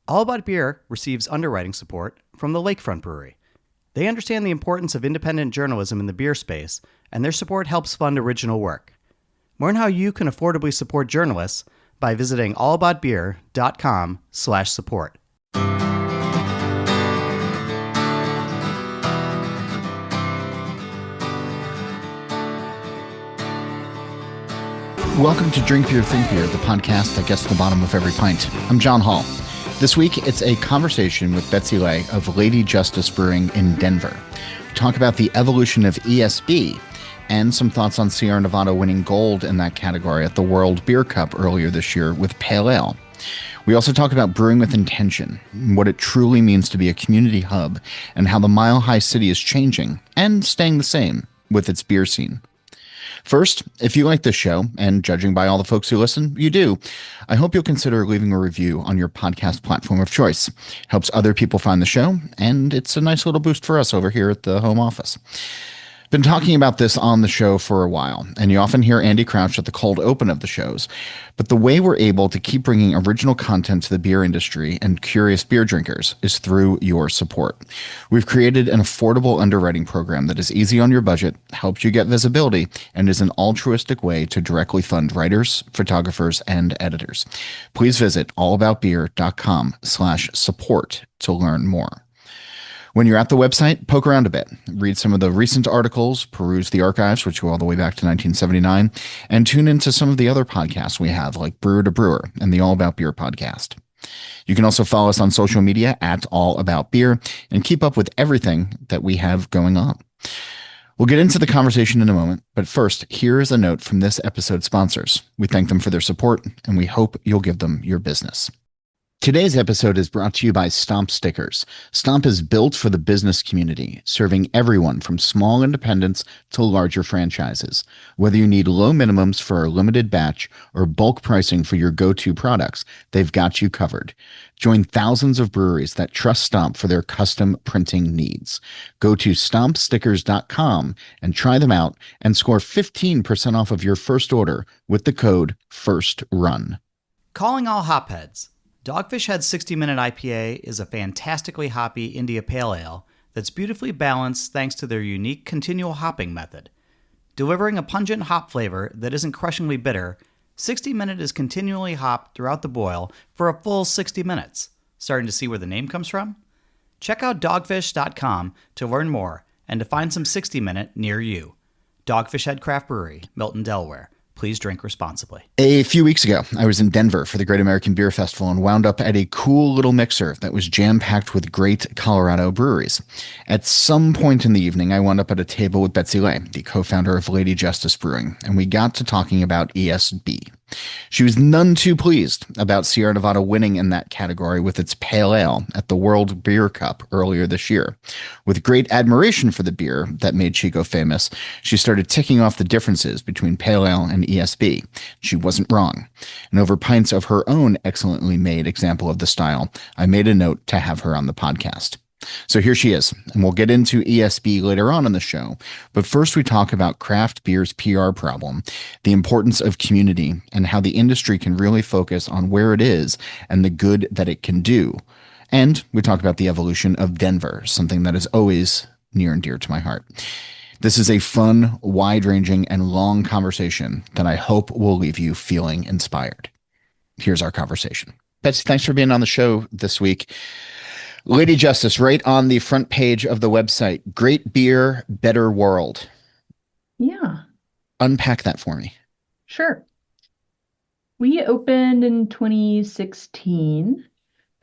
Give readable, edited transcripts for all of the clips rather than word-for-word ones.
All About Beer receives underwriting support from the Lakefront Brewery. They understand the importance of independent journalism in the beer space, and their support helps fund original work. Learn how you can affordably support journalists by visiting allaboutbeer.com/support. Welcome to Drink Beer, Think Beer, the podcast that gets to the bottom of every pint. I'm John Holl. This week, it's a conversation with Betsy Lay of Lady Justice Brewing in Denver. We talk about the evolution of ESB and some thoughts on Sierra Nevada winning gold in that category at the World Beer Cup earlier this year with Pale Ale. We also talk about brewing with intention, what it truly means to be a community hub, and how the Mile High City is changing and staying the same with its beer scene. First, if you like this show, and judging by all the folks who listen, you do, I hope you'll consider leaving a review on your podcast platform of choice. It helps other people find the show, and it's a nice little boost for us over here at the home office. Been talking about this on the show for a while, and you often hear Andy Crouch at the cold open of the shows. But the way we're able to keep bringing original content to the beer industry and curious beer drinkers is through your support. We've created an affordable underwriting program that is easy on your budget, helps you get visibility, and is an altruistic way to directly fund writers, photographers, and editors. Please visit allaboutbeer.com/support to learn more. When you're at the website, poke around a bit, read some of the recent articles, peruse the archives, which go all the way back to 1979, and tune into some of the other podcasts we have, like Brewer to Brewer and the All About Beer podcast. You can also follow us on social media at All About Beer and keep up with everything that we have going on. We'll get into the conversation in a moment, but first, here is a note from this episode's sponsors. We thank them for their support, and we hope you'll give them your business. Today's episode is brought to you by Stomp Stickers. Stomp is built for the business community, serving everyone from small independents to larger franchises. Whether you need low minimums for a limited batch or bulk pricing for your go-to products, they've got you covered. Join thousands of breweries that trust Stomp for their custom printing needs. Go to stompstickers.com and try them out and score 15% off of your first order with the code FIRSTRUN. Calling all hopheads. Dogfish Head's 60-minute IPA is a fantastically hoppy India Pale Ale that's beautifully balanced thanks to their unique continual hopping method. Delivering a pungent hop flavor that isn't crushingly bitter, 60 Minute is continually hopped throughout the boil for a full 60 minutes. Starting to see where the name comes from? Check out dogfish.com to learn more and to find some 60 Minute near you. Dogfish Head Craft Brewery, Milton, Delaware. Please drink responsibly. A few weeks ago, I was in Denver for the Great American Beer Festival and wound up at a cool little mixer that was jam-packed with great Colorado breweries. At some point in the evening, I wound up at a table with Betsy Lay, the co-founder of Lady Justice Brewing, and we got to talking about ESB. She was none too pleased about Sierra Nevada winning in that category with its Pale Ale at the World Beer Cup earlier this year. With great admiration for the beer that made Chico famous, she started ticking off the differences between Pale Ale and ESB. She wasn't wrong. And over pints of her own excellently made example of the style, I made a note to have her on the podcast. So here she is, and we'll get into ESB later on in the show. But first we talk about craft beer's PR problem, the importance of community, and how the industry can really focus on where it is and the good that it can do. And we talk about the evolution of Denver, something that is always near and dear to my heart. This is a fun, wide-ranging, and long conversation that I hope will leave you feeling inspired. Here's our conversation. Betsy, thanks for being on the show this week. Lady Justice, right on the front page of the website. Great beer, better world. Yeah. Unpack that for me. Sure. We opened in 2016.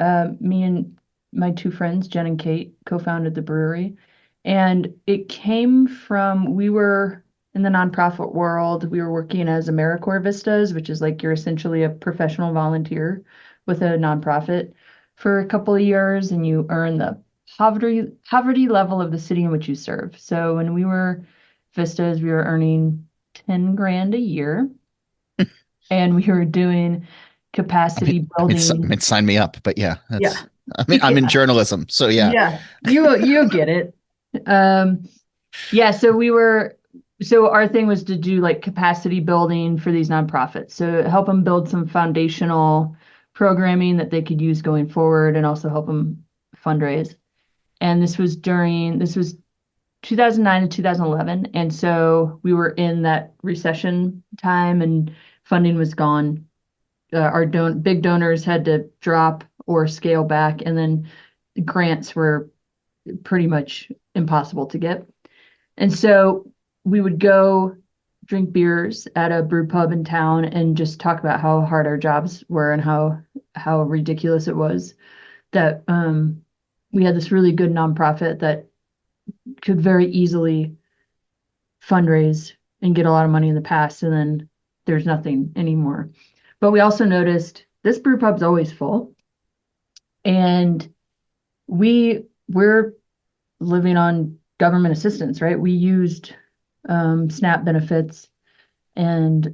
Me and my two friends, Jen and Kate, co-founded the brewery. And it came from, we were in the nonprofit world. We were working as AmeriCorps Vistas, which is like you're essentially a professional volunteer with a nonprofit for a couple of years, and you earn the poverty level of the city in which you serve. So when we were Vistas, we were earning 10 grand a year, and we were doing capacity building. Sign me up, but yeah, Yeah. I'm in journalism, so yeah. Yeah, you get it. Yeah, so our thing was to do like capacity building for these nonprofits. So help them build some foundational programming that they could use going forward and also help them fundraise. And this was 2009 to 2011. And so we were in that recession time and funding was gone. Our big donors had to drop or scale back, and then grants were pretty much impossible to get. And so we would go drink beers at a brew pub in town and just talk about how hard our jobs were and how ridiculous it was that we had this really good nonprofit that could very easily fundraise and get a lot of money in the past, and then there's nothing anymore. But we also noticed this brew pub's always full, and we're living on government assistance, right? We used SNAP benefits and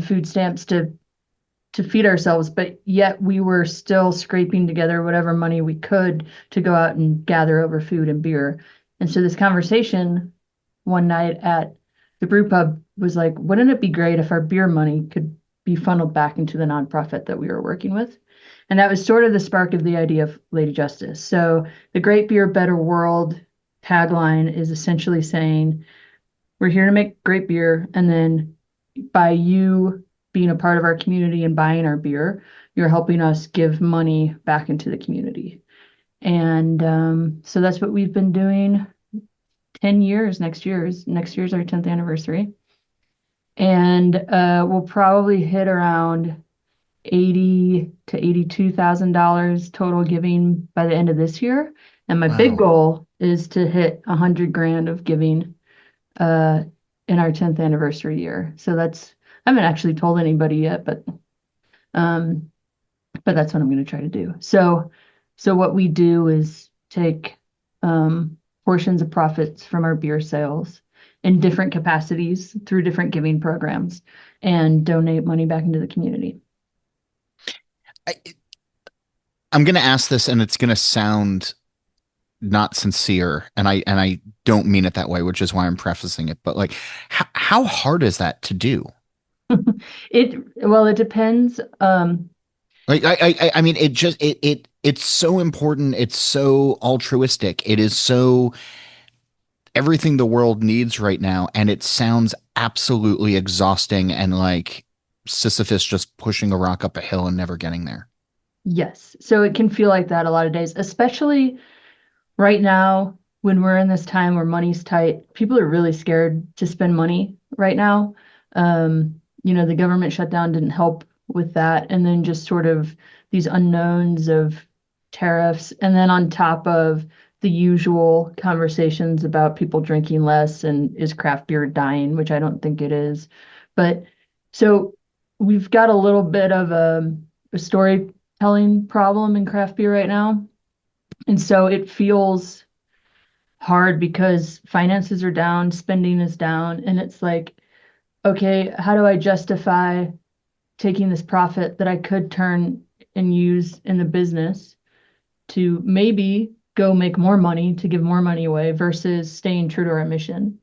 food stamps to feed ourselves, but yet we were still scraping together whatever money we could to go out and gather over food and beer. And so this conversation one night at the brew pub was like, wouldn't it be great if our beer money could be funneled back into the nonprofit that we were working with? And that was sort of the spark of the idea of Lady Justice. So the Great Beer, Better World tagline is essentially saying, we're here to make great beer, and then by you being a part of our community and buying our beer, you're helping us give money back into the community. And so that's what we've been doing 10 years. Next year's our 10th anniversary. And we'll probably hit around $80,000 to $82,000 total giving by the end of this year. And my big goal is to hit $100,000 of giving in our 10th anniversary year. So I haven't actually told anybody yet, but that's what I'm going to try to do. So what we do is take portions of profits from our beer sales in different capacities through different giving programs and donate money back into the community. I'm going to ask this, and it's going to sound not sincere, and I don't mean it that way, which is why I'm prefacing it. But like, how hard is that to do? It depends. Like I mean, it's so important. It's so altruistic. It is so everything the world needs right now, and it sounds absolutely exhausting and like Sisyphus just pushing a rock up a hill and never getting there. Yes. So it can feel like that a lot of days, especially right now when we're in this time where money's tight. People are really scared to spend money right now. The government shutdown didn't help with that. And then just sort of these unknowns of tariffs. And then on top of the usual conversations about people drinking less and is craft beer dying, which I don't think it is. But so we've got a little bit of a storytelling problem in craft beer right now. And so it feels hard because finances are down, spending is down, and it's like, okay, how do I justify taking this profit that I could turn and use in the business to maybe go make more money to give more money away versus staying true to our mission?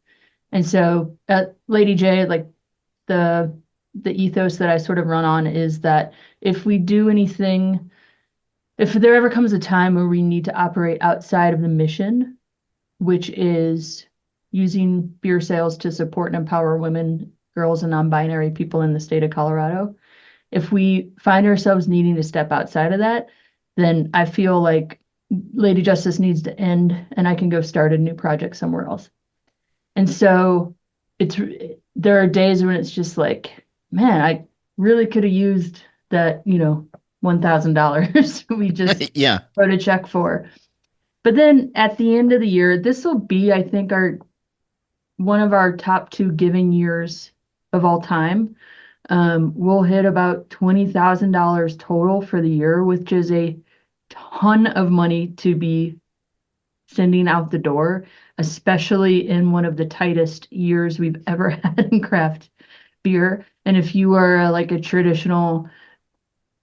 And so at Lady J, like the ethos that I sort of run on is that if we do anything, if there ever comes a time where we need to operate outside of the mission, which is using beer sales to support and empower women, girls, and non-binary people in the state of Colorado, if we find ourselves needing to step outside of that, then I feel like Lady Justice needs to end and I can go start a new project somewhere else. And so there are days when it's just like, man, I really could have used that, $1,000 we just wrote a check for. But then at the end of the year, this will be, I think, one of our top 2 giving years of all time. We'll hit about $20,000 total for the year, which is a ton of money to be sending out the door, especially in one of the tightest years we've ever had in craft beer. And if you are like a traditional,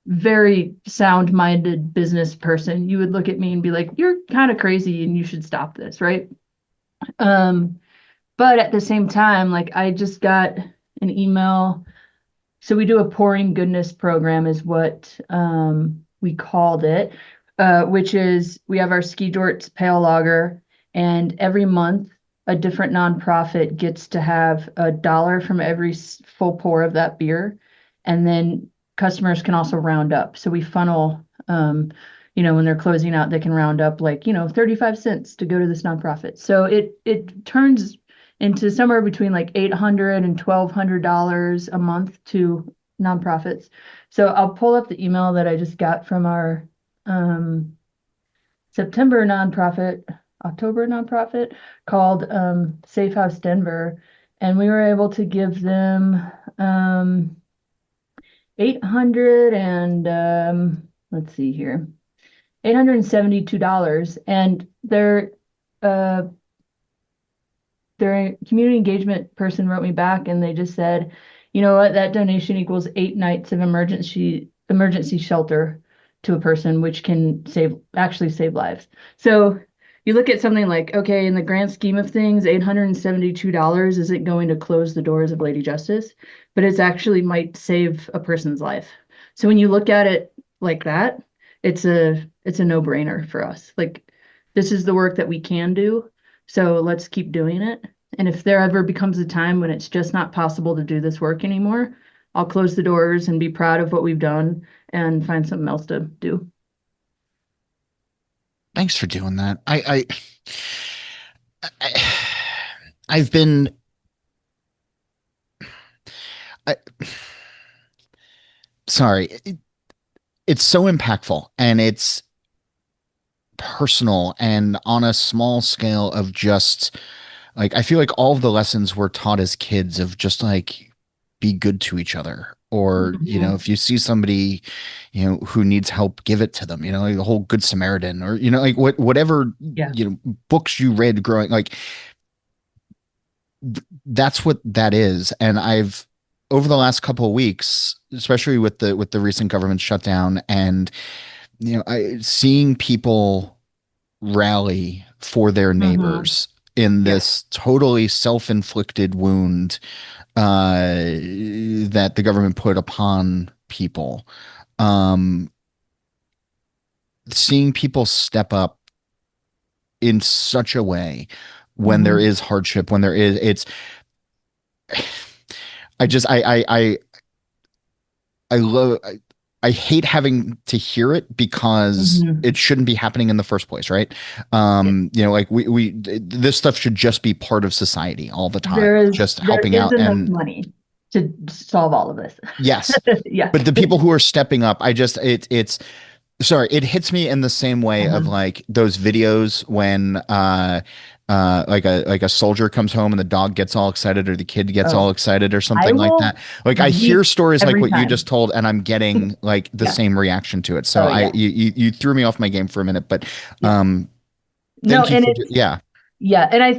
very sound-minded business person, you would look at me and be like, you're kind of crazy and you should stop this, right? But at the same time, like I just got an email So we do a pouring goodness program is what we called it, which is we have our Ski Jorts Pale Lager, and every month a different nonprofit gets to have $1 from every full pour of that beer, and then customers can also round up. So we funnel, when they're closing out, they can round up like 35 cents to go to this nonprofit. So it turns into somewhere between like $800 and $1,200 a month to nonprofits. So I'll pull up the email that I just got from our September nonprofit, October nonprofit called Safe House Denver, and we were able to give them 800 and let's see here, $872, and uh, their community engagement person wrote me back and they just said, you know what, that donation equals 8 nights of emergency shelter to a person, which can actually save lives. So you look at something like, okay, in the grand scheme of things, $872 isn't going to close the doors of Lady Justice, but it's actually might save a person's life. So when you look at it like that, it's a no-brainer for us. Like, this is the work that we can do, so let's keep doing it. And if there ever becomes a time when it's just not possible to do this work anymore, I'll close the doors and be proud of what we've done and find something else to do. Thanks for doing that. I I've been I, sorry. It's so impactful and it's personal and on a small scale of just like I feel like all of the lessons we're taught as kids of just like be good to each other or Mhm. if you see somebody who needs help, give it to them, like the whole good Samaritan or like whatever Yeah. books you read growing like that's what that is. And I've over the last couple of weeks, especially with the recent government shutdown and seeing people rally for their Hmm. neighbors in Yeah. this totally self-inflicted wound that the government put upon people. Um, Seeing people step up in such a way when there Hmm. is hardship, when there is, it's, I just, I love, I hate having to hear it because Hmm. it shouldn't be happening in the first place, right? Yeah. Like this stuff should just be part of society all the time, There is just there helping is out. enough And money to solve all of this. yes, Yeah. but the people who are stepping up, it's sorry, it hits me in the same way of Uh-huh. like those videos when like a soldier comes home and the dog gets all excited or the kid gets all Oh, excited or I something like that. will Like I hear weep stories like every what you just time. told and I'm getting like the Yeah. same reaction to it. So Oh, I yeah. you threw me off my game for a minute, but Yeah. um No, thank you and for it's yeah. yeah, and I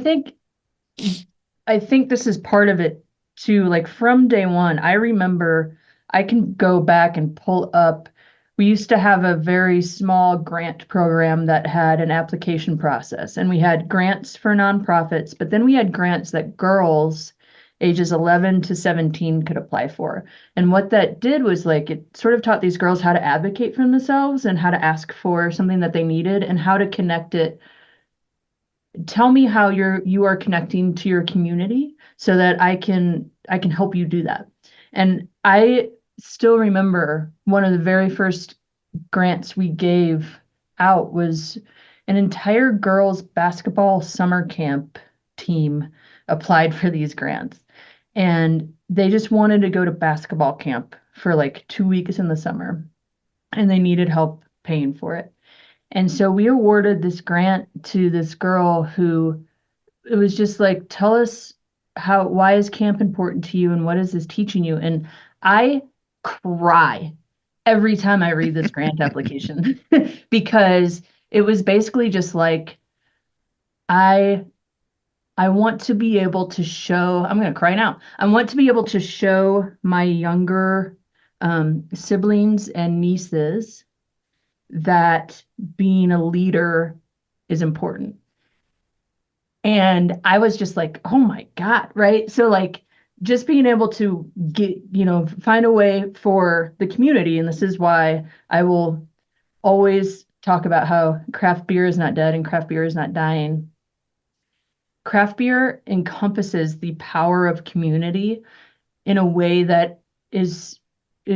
think this is part of it too. Like from day one, I remember I can go back and pull up. We used to have a very small grant program that had an application process, and we had grants for nonprofits, but then we had grants that girls ages 11 to 17 could apply for. And what that did was like it sort of taught these girls how to advocate for themselves and how to ask for something that they needed and how to connect it. Tell me how you are connecting to your community so that I can help you do that. And I still remember one of the very first grants we gave out was an entire girls basketball summer camp team applied for these grants, and they just wanted to go to basketball camp for like 2 weeks in the summer, and they needed help paying for it. And so we awarded this grant to this girl who it was just like, tell us why is camp important to you and what is this teaching you? And I cry every time I read this grant application because it was basically just like, I I want to be able to show, I'm going to cry now. I want to be able to show my younger siblings and nieces that being a leader is important. And I was just like, oh my God, right? So like just being able to get, find a way for the community. And this is why I will always talk about how craft beer is not dead and craft beer is not dying. Craft beer encompasses the power of community in a way that is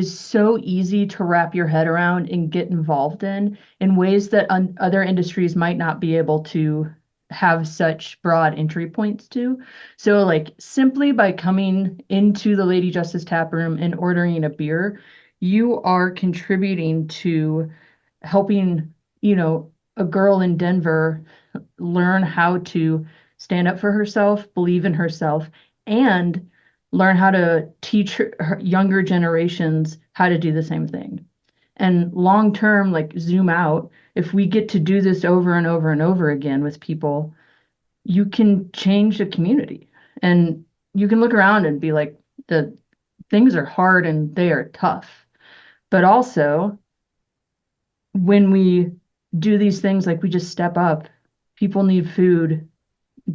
so easy to wrap your head around and get involved in ways that other industries might not be able to have such broad entry points to. So like simply by coming into the Lady Justice tap room and ordering a beer, you are contributing to helping, a girl in Denver learn how to stand up for herself, believe in herself, and learn how to teach her younger generations how to do the same thing. And long term, like zoom out, if we get to do this over and over and over again with people, you can change the community. And you can look around and be like, the things are hard and they are tough. But also, when we do these things, like we just step up, people need food,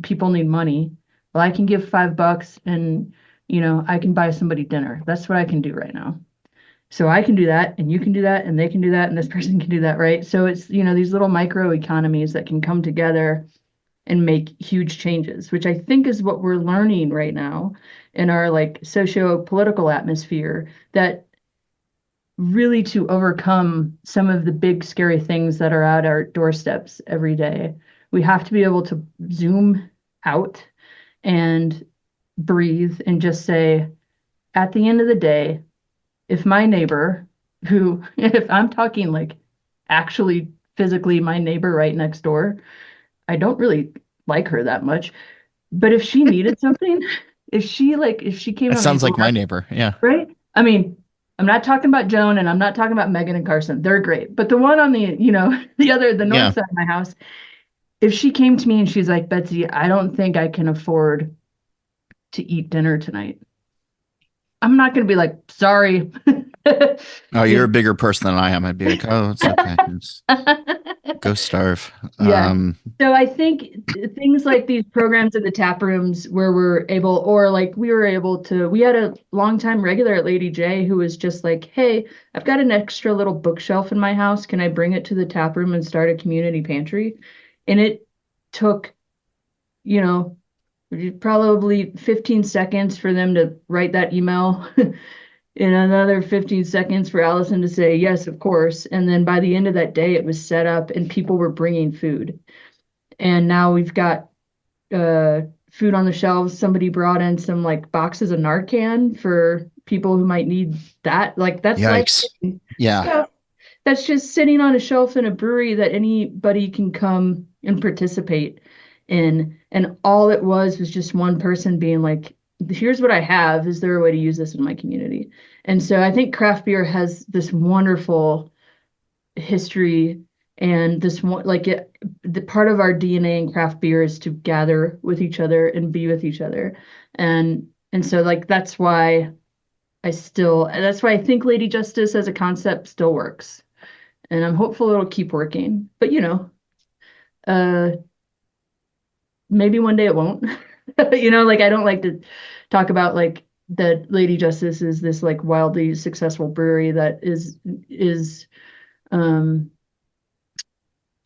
people need money. Well, I can give $5 and, I can buy somebody dinner. That's what I can do right now. So I can do that, and you can do that, and they can do that, and this person can do that, right? So it's, these little micro economies that can come together and make huge changes, which I think is what we're learning right now in our like socio-political atmosphere, that really to overcome some of the big scary things that are at our doorsteps every day, we have to be able to zoom out and breathe and just say, at the end of the day, if my neighbor, who, if I'm talking like actually physically my neighbor right next door, I don't really like her that much, but if she needed something, if she came That on my sounds like my door, neighbor. Yeah. right? I mean, I'm not talking about Joan and I'm not talking about Megan and Carson. They're great. But the one on the, the north Yeah. side of my house, if she came to me and she's like, Betsy, I don't think I can afford to eat dinner tonight. I'm not going to be like, sorry. Oh, you're You a bigger person than I am. I'd be like, oh, it's okay. Just know? go starve. Yeah. So I think things like these programs in the tap rooms where we're able, or like we were able to, we had a longtime regular at Lady J who was just like, hey, I've got an extra little bookshelf in my house. Can I bring it to the tap room and start a community pantry? And it took, you know, probably 15 seconds for them to write that email. In another 15 seconds for Allison to say, yes, of course. And then by the end of that day, it was set up and people were bringing food. And now we've got food on the shelves. Somebody brought in some like boxes of Narcan for people who might need that. Like that's life. Yikes. Yeah. Yeah. That's just sitting on a shelf in a brewery that anybody can come and participate in. And all it was just one person being like, here's what I have. Is there a way to use this in my community? And so I think craft beer has this wonderful history and this one like the part of our DNA in craft beer is to gather with each other and be with each other. And so like that's why I think Lady Justice as a concept still works. And I'm hopeful it'll keep working. But uh maybe one day it won't. Like I don't like to talk about like that Lady Justice is this like wildly successful brewery that is um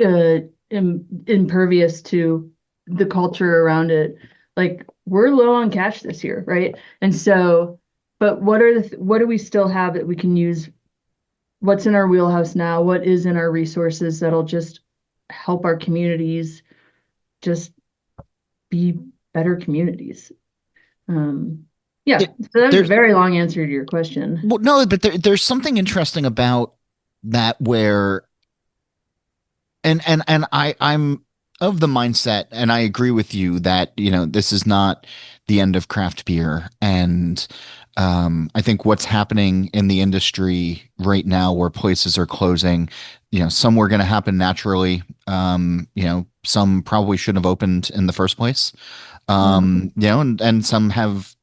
uh impervious to the culture around it. Like we're low on cash this year, right? And so, but what do we still have that we can use? What's in our wheelhouse now? What is in our resources that'll just help our communities just be better communities? Yeah, It, so that was a there's very long answer to your question. well, no, but there's something interesting about that where I'm of the mindset, and I agree with you that, this is not the end of craft beer. And I think what's happening in the industry right now where places are closing, some were going to happen naturally. Some probably shouldn't have opened in the first place. Mhm. And some have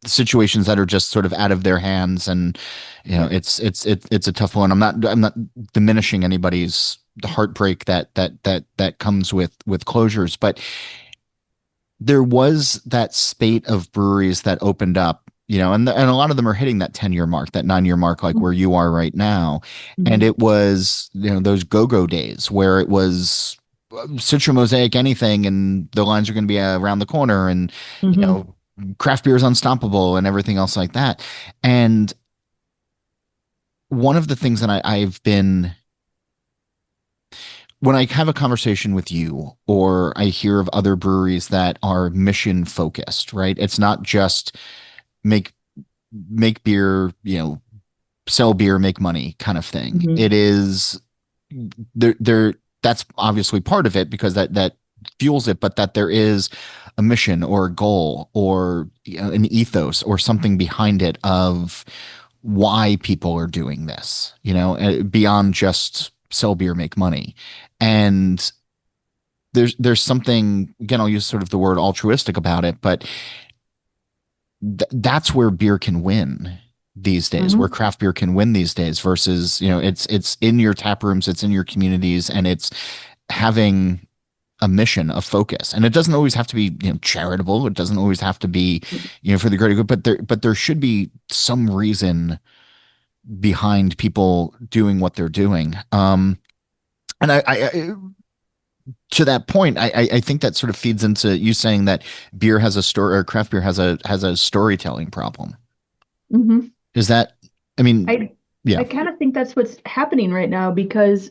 situations that are just sort of out of their hands, and Yeah. it's a tough one. I'm not diminishing anybody's the heartbreak that comes with closures, but there was that spate of breweries that opened up, and a lot of them are hitting that 10-year mark, that 9-year mark, like where you are right now. And Mhm. it was, those go-go days where it was Citra Mosaic anything, and the lines are going to be around the corner, and, you Mhm. know, craft beer is unstoppable and everything else like that. And one of the things that I've been when I have a conversation with you or I hear of other breweries that are mission focused, right? It's not just make make beer, sell beer, make money kind of thing. Mhm. It is there that's obviously part of it because that fuels it, but that there is a mission or a goal or an ethos or something behind it of why people are doing this, beyond just sell beer, make money. And there's something, again, I'll use sort of the word altruistic about it, but that's where beer can win these days, where Mhm. craft beer can win these days versus, it's in your tap rooms, it's in your communities, and it's having a mission, a focus. And it doesn't always have to be, charitable. It doesn't always have to be, for the greater good, but there should be some reason behind people doing what they're doing. And to that point, I think that sort of feeds into you saying that beer has a story, or craft beer has a storytelling problem. Mhm. Is that, I mean, I yeah. I kind of think that's what's happening right now because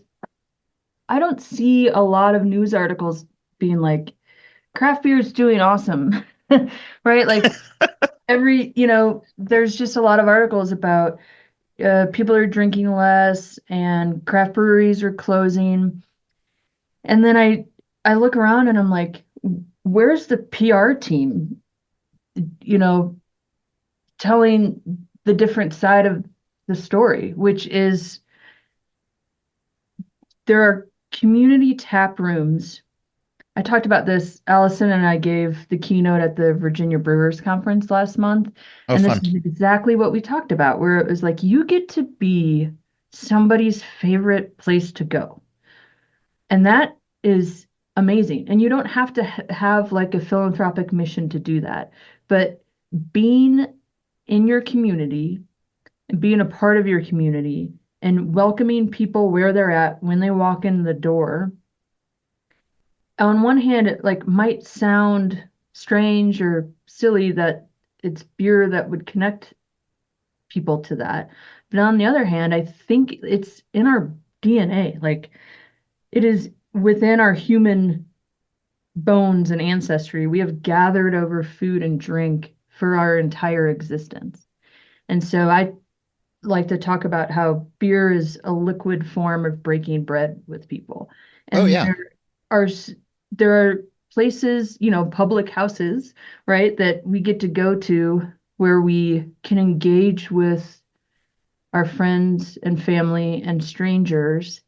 I don't see a lot of news articles being like craft beer is doing awesome. Right? Like there's just a lot of articles about people are drinking less and craft breweries are closing. And then I look around and I'm like, where's the PR team, you know, telling the different side of the story, which is there are community tap rooms. I talked about this. Allison and I gave the keynote at the Virginia Brewers Conference last month. Oh, And this fun. is exactly what we talked about, where it was like, you get to be somebody's favorite place to go. And that is amazing. And you don't have to have like a philanthropic mission to do that. But being in your community and being a part of your community and welcoming people where they're at when they walk in the door, on one hand, it like might sound strange or silly that it's beer that would connect people to that. But on the other hand, I think it's in our DNA. Like it is within our human bones and ancestry. We have gathered over food and drink for our entire existence. And so I like to talk about how beer is a liquid form of breaking bread with people. Oh, And yeah. are there are places, public houses, right, that we get to go to where we can engage with our friends and family and strangers.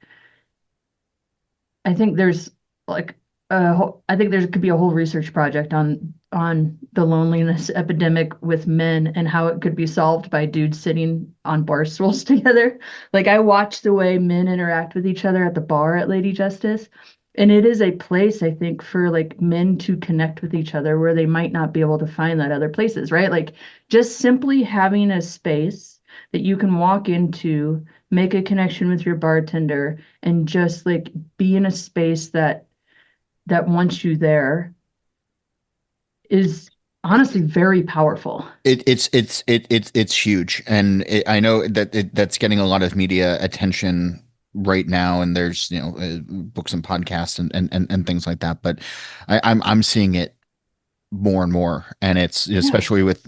I think there's like I think there could be a whole research project on the loneliness epidemic with men and how it could be solved by dudes sitting on bar stools together. Like I watch the way men interact with each other at the bar at Lady Justice, and it is a place I think for like men to connect with each other where they might not be able to find that other places, right? Like just simply having a space that you can walk into, make a connection with your bartender, and just like be in a space that wants you there is honestly very powerful. It's huge, and I know that that's getting a lot of media attention right now, and there's books and podcasts and things like that. But I'm seeing it more and more, and it's Yeah. especially with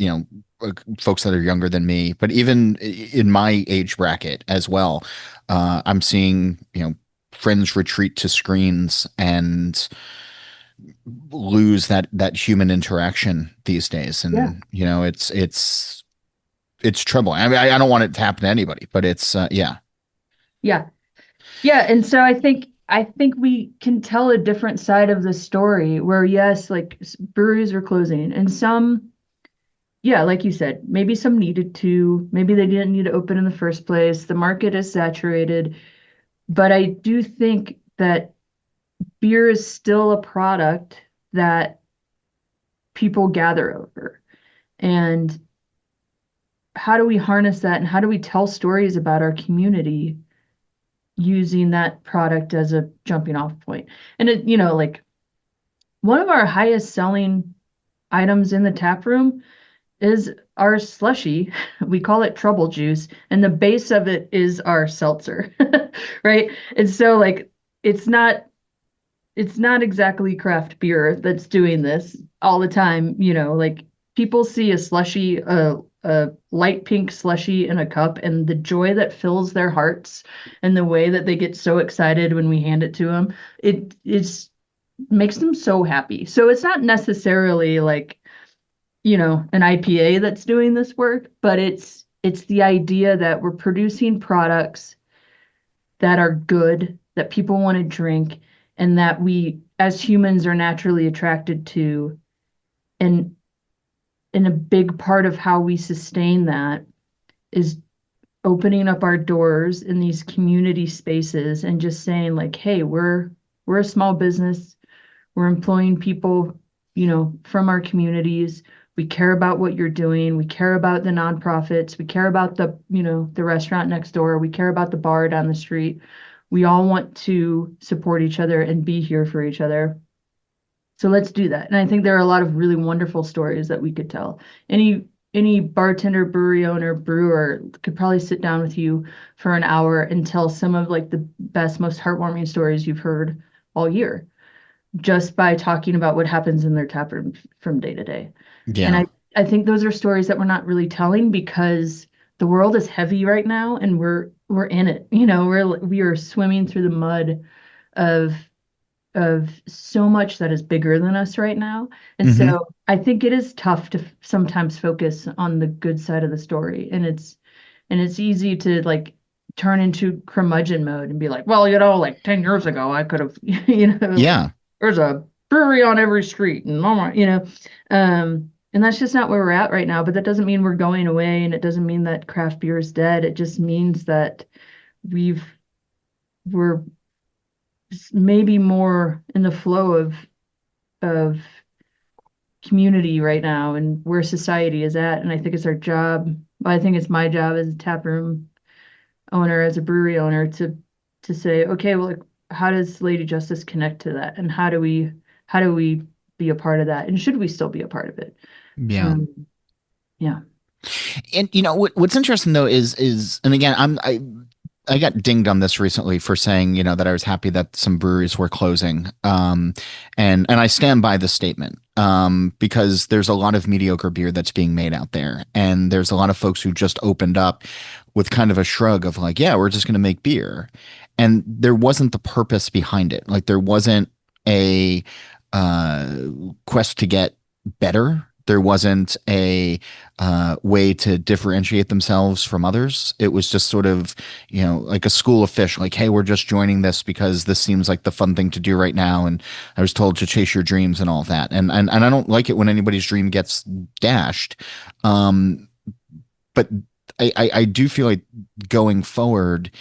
folks that are younger than me, but even in my age bracket as well. I'm seeing friends retreat to screens and lose that human interaction these days, Yeah. and it's troubling. I mean, I don't want it to happen to anybody, but it's yeah. Yeah. Yeah. And so I think we can tell a different side of the story where yes, like breweries are closing and some, yeah, like you said, maybe some needed to, maybe they didn't need to open in the first place. The market is saturated, but I do think that beer is still a product that people gather over. And how do we harness that and how do we tell stories about our community using that product as a jumping off point? And it, like one of our highest selling items in the tap room is our slushy. We call it trouble juice, and the base of it is our seltzer, right? And so like it's not it's not exactly craft beer that's doing this all the time, like people see a slushy, a light pink slushy in a cup, and the joy that fills their hearts and the way that they get so excited when we hand it to them, it makes them so happy. So it's not necessarily like, an IPA that's doing this work, but it's the idea that we're producing products that are good, that people want to drink, and that we as humans are naturally attracted to. And a big part of how we sustain that is opening up our doors in these community spaces and just saying like, hey, we're a small business. We're employing people, from our communities. We care about what you're doing. We care about the nonprofits. We care about the restaurant next door. We care about the bar down the street. We all want to support each other and be here for each other. So let's do that. And I think there are a lot of really wonderful stories that we could tell. Any bartender, brewery owner, brewer could probably sit down with you for an hour and tell some of like the best, most heartwarming stories you've heard all year, just by talking about what happens in their tap room from day to day. And Yeah. I think those are stories that we're not really telling because the world is heavy right now and we're in it. We are swimming through the mud of so much that is bigger than us right now. And Hmm. so I think it is tough to sometimes focus on the good side of the story. And it's easy to like turn into curmudgeon mode and be like, well, like 10 years ago, I could have, Yeah. there's a brewery on every street and and that's just not where we're at right now. But that doesn't mean we're going away, and it doesn't mean that craft beer is dead. It just means that we've we're maybe more in the flow of community right now and where society is at. And I think it's our job. I think it's my job as a tap room owner, as a brewery owner, to say, okay, well, like, how does Lady Justice connect to that, and how do we be a part of that, and should we still be a part of it? Yeah. Um, yeah. And what's interesting though is and again I got dinged on this recently for saying, that I was happy that some breweries were closing. And I stand by the statement. Because there's a lot of mediocre beer that's being made out there. And there's a lot of folks who just opened up with kind of a shrug of like, yeah, we're just going to make beer. And there wasn't the purpose behind it. Like there wasn't a uh, quest to get better. There wasn't a way to differentiate themselves from others. It was just sort of, like a school of fish, like, hey, we're just joining this because this seems like the fun thing to do right now. And I was told to chase your dreams and all that. And I don't like it when anybody's dream gets dashed. Um, but I do feel like going forward,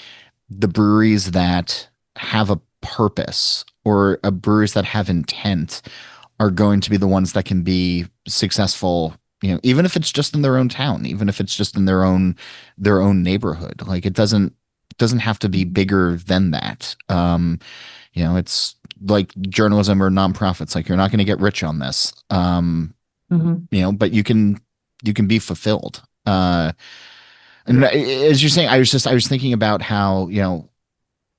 the breweries that have a purpose or breweries that have intent are going to be the ones that can be successful, even if it's just in their own town, even if it's just in their own neighborhood. Like it doesn't have to be bigger than that. It's like journalism or nonprofits. Like you're not going to get rich on this. Hmm. But you can be fulfilled. And as you're saying, I was thinking about how,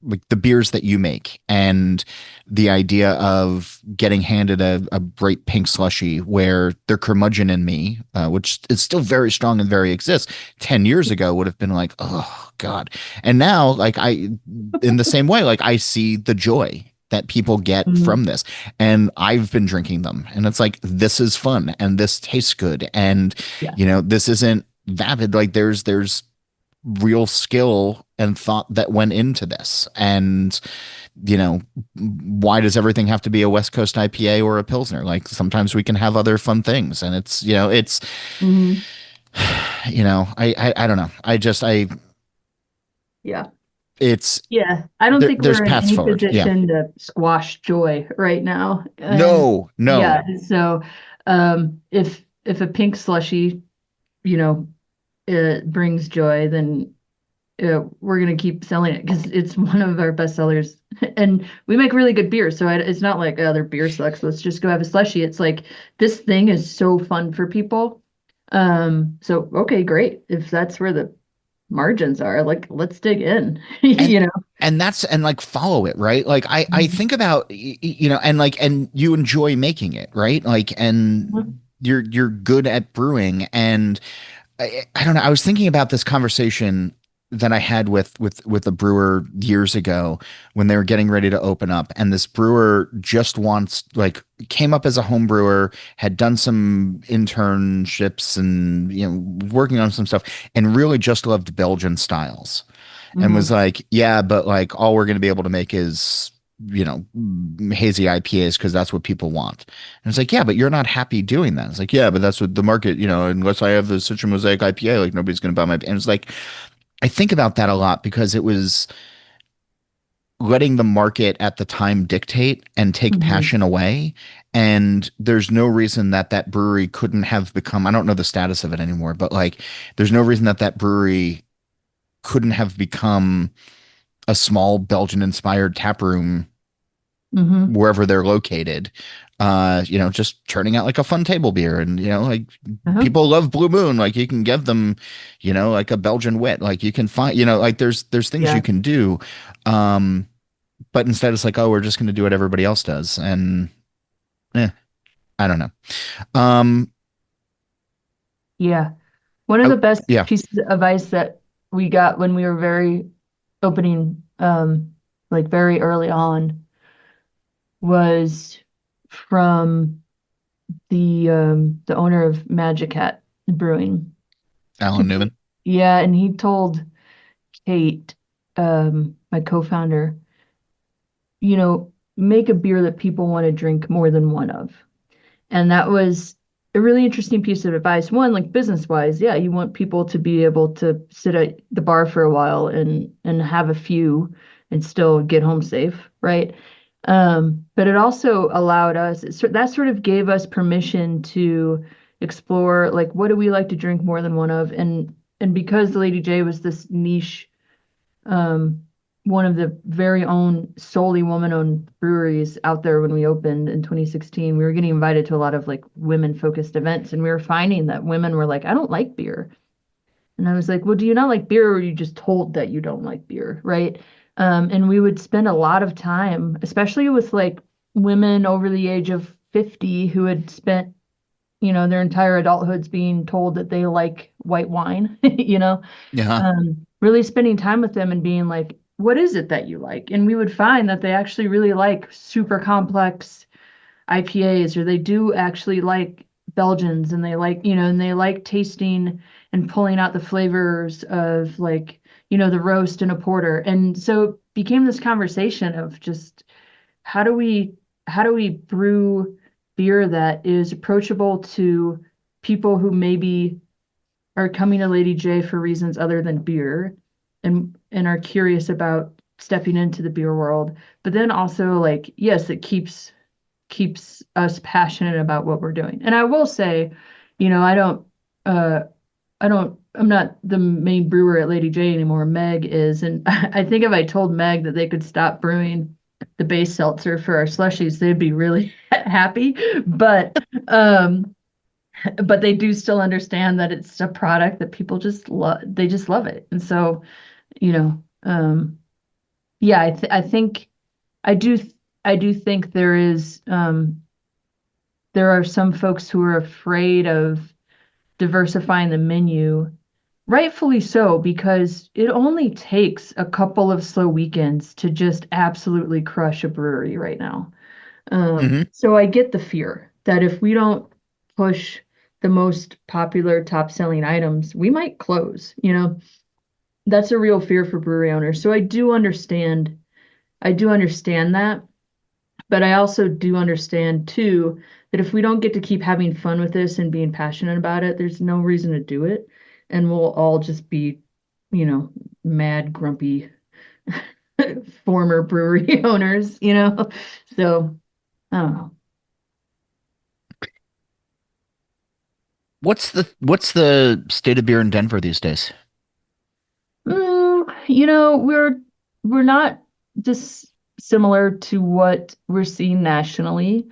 like the beers that you make and the idea of getting handed a bright pink slushy where the curmudgeon in me, which is still very strong and very exists, 10 years ago would have been like, oh God. And now, like in the same way, like I see the joy that people get Hmm. from this. And I've been drinking them. And it's like, this is fun and this tastes good. And, Yeah. this isn't vapid. Like there's real skill and thought that went into this. And, why does everything have to be a West Coast IPA or a Pilsner? Like sometimes we can have other fun things. And it's, Hmm. I don't know. Yeah. It's, Yeah, I don't think there's we're in paths any forward. Yeah. position to squash joy right now. And No, yeah, no. so If a pink slushy, you know, it brings joy, then we're gonna keep selling it because it's one of our best sellers, and we make really good beer. So it's not like, oh, their beer sucks, let's just go have a slushy. It's like this thing is so fun for people. So okay, great. If that's where the margins are, like let's dig in, and you know. and like follow it, right? Like I think about you know, and like and you enjoy making it, right? Like and Mhm. you're good at brewing. And I don't know. I was thinking about this conversation that I had with a brewer years ago when they were getting ready to open up, and this brewer just wants like came up as a home brewer, had done some internships and you know working on some stuff, and really just loved Belgian styles, and was Mhm. like, yeah, but like all we're going to be able to make is you know hazy IPAs because that's what people want. And it's like, yeah, but you're not happy doing that. It's like, yeah, but that's what the market, you know, unless I have the Citra Mosaic IPA, like nobody's going to buy my. And it's like, I think about that a lot because it was letting the market at the time dictate and take Mhm. passion away. And there's no reason that that brewery couldn't have become, I don't know the status of it anymore, but like, there's no reason that that brewery couldn't have become a small Belgian inspired tap room Mhm. wherever they're located, you know, just churning out like a fun table beer. And, you know, like Uh-huh. people love Blue Moon. Like you can give them, you know, like a Belgian wit. Like you can find, you know, like there's things you Yeah. can do. Um, but instead it's like, oh, we're just going to do what everybody else does. And I don't know. Um, Yeah. One of I, the best yeah, pieces of advice that we got when we were very opening, like very early on, was from the owner of Magic Hat Brewing. Alan Newman. Yeah, and he told Kate, my co-founder, make a beer that people want to drink more than one of. And that was a really interesting piece of advice. One, like business wise, yeah, you want people to be able to sit at the bar for a while and have a few and still get home safe, right? But it also allowed us, that sort of gave us permission to explore like what do we like to drink more than one of, and because the Lady J was this niche, um, one of the very own solely woman-owned breweries out there when we opened in 2016. We were getting invited to a lot of like women-focused events, and we were finding that women were like, "I don't like beer." And I was like, "Well, do you not like beer, or are you just told that you don't like beer?" Right? And we would spend a lot of time, especially with like women over the age of 50 who had spent, their entire adulthoods being told that they like white wine, Yeah. really spending time with them and being like, what is it that you like? And we would find that they actually really like super complex IPAs, or they do actually like Belgians, and they like, and they like tasting and pulling out the flavors of like, the roast in a porter. And so it became this conversation of just how do we how do we brew beer that is approachable to people who maybe are coming to Lady J for reasons other than beer, and are curious about stepping into the beer world, but then also like, yes, it keeps us passionate about what we're doing. And I will say, I don't uh I'm not the main brewer at Lady J anymore. Meg is, and I think if I told Meg that they could stop brewing the base seltzer for our slushies, they'd be really happy. Um but they do still understand that it's a product that people just love. They just love it. And so, you know, yeah, I think I do I do think there are some folks who are afraid of diversifying the menu, rightfully so, because it only takes a couple of slow weekends to just absolutely crush a brewery right now. Hmm. So I get the fear that if we don't push the most popular top selling items, we might close. That's a real fear for brewery owners. So I do understand that, but I also do understand too that if we don't get to keep having fun with this and being passionate about it, there's no reason to do it. And we'll all just be, mad, grumpy former brewery owners. So I don't know. What's the state of beer in Denver these days? We're not dissimilar to what we're seeing nationally.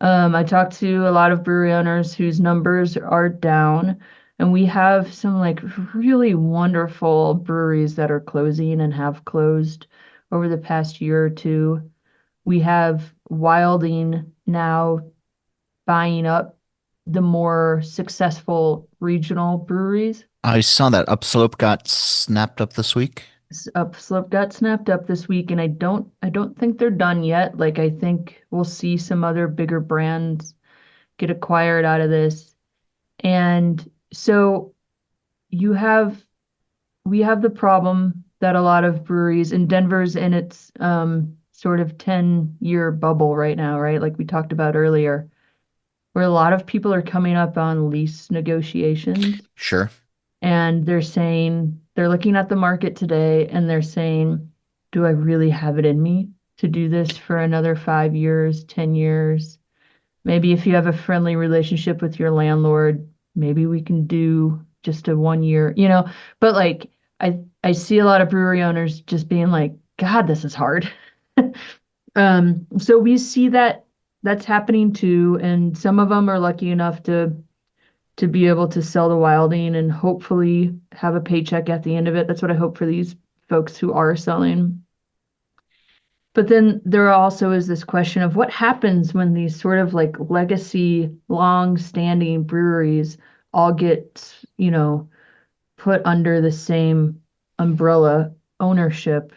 I talked to a lot of brewery owners whose numbers are down, and we have some like really wonderful breweries that are closing and have closed over the past year or two. We have Wilding now buying up the more successful regional breweries. I saw that Upslope got snapped up this week. Upslope got snapped up this week, and I don't think they're done yet. Like I think we'll see some other bigger brands get acquired out of this. And so you have we have the problem that a lot of breweries in Denver's in its sort of 10-year bubble right now, right? Like we talked about earlier, where a lot of people are coming up on lease negotiations Sure. and they're looking at the market today and they're saying, do I really have it in me to do this for another 5 years, 10 years? Maybe if you have a friendly relationship with your landlord, maybe we can do just a 1 year, but like I see a lot of brewery owners just being like, God, this is hard. So we see that that's happening too, and some of them are lucky enough to be able to sell the wilding and hopefully have a paycheck at the end of it. That's what I hope for these folks who are selling. But then there also is this question of what happens when these sort of like legacy, long-standing breweries all get, put under the same umbrella ownership.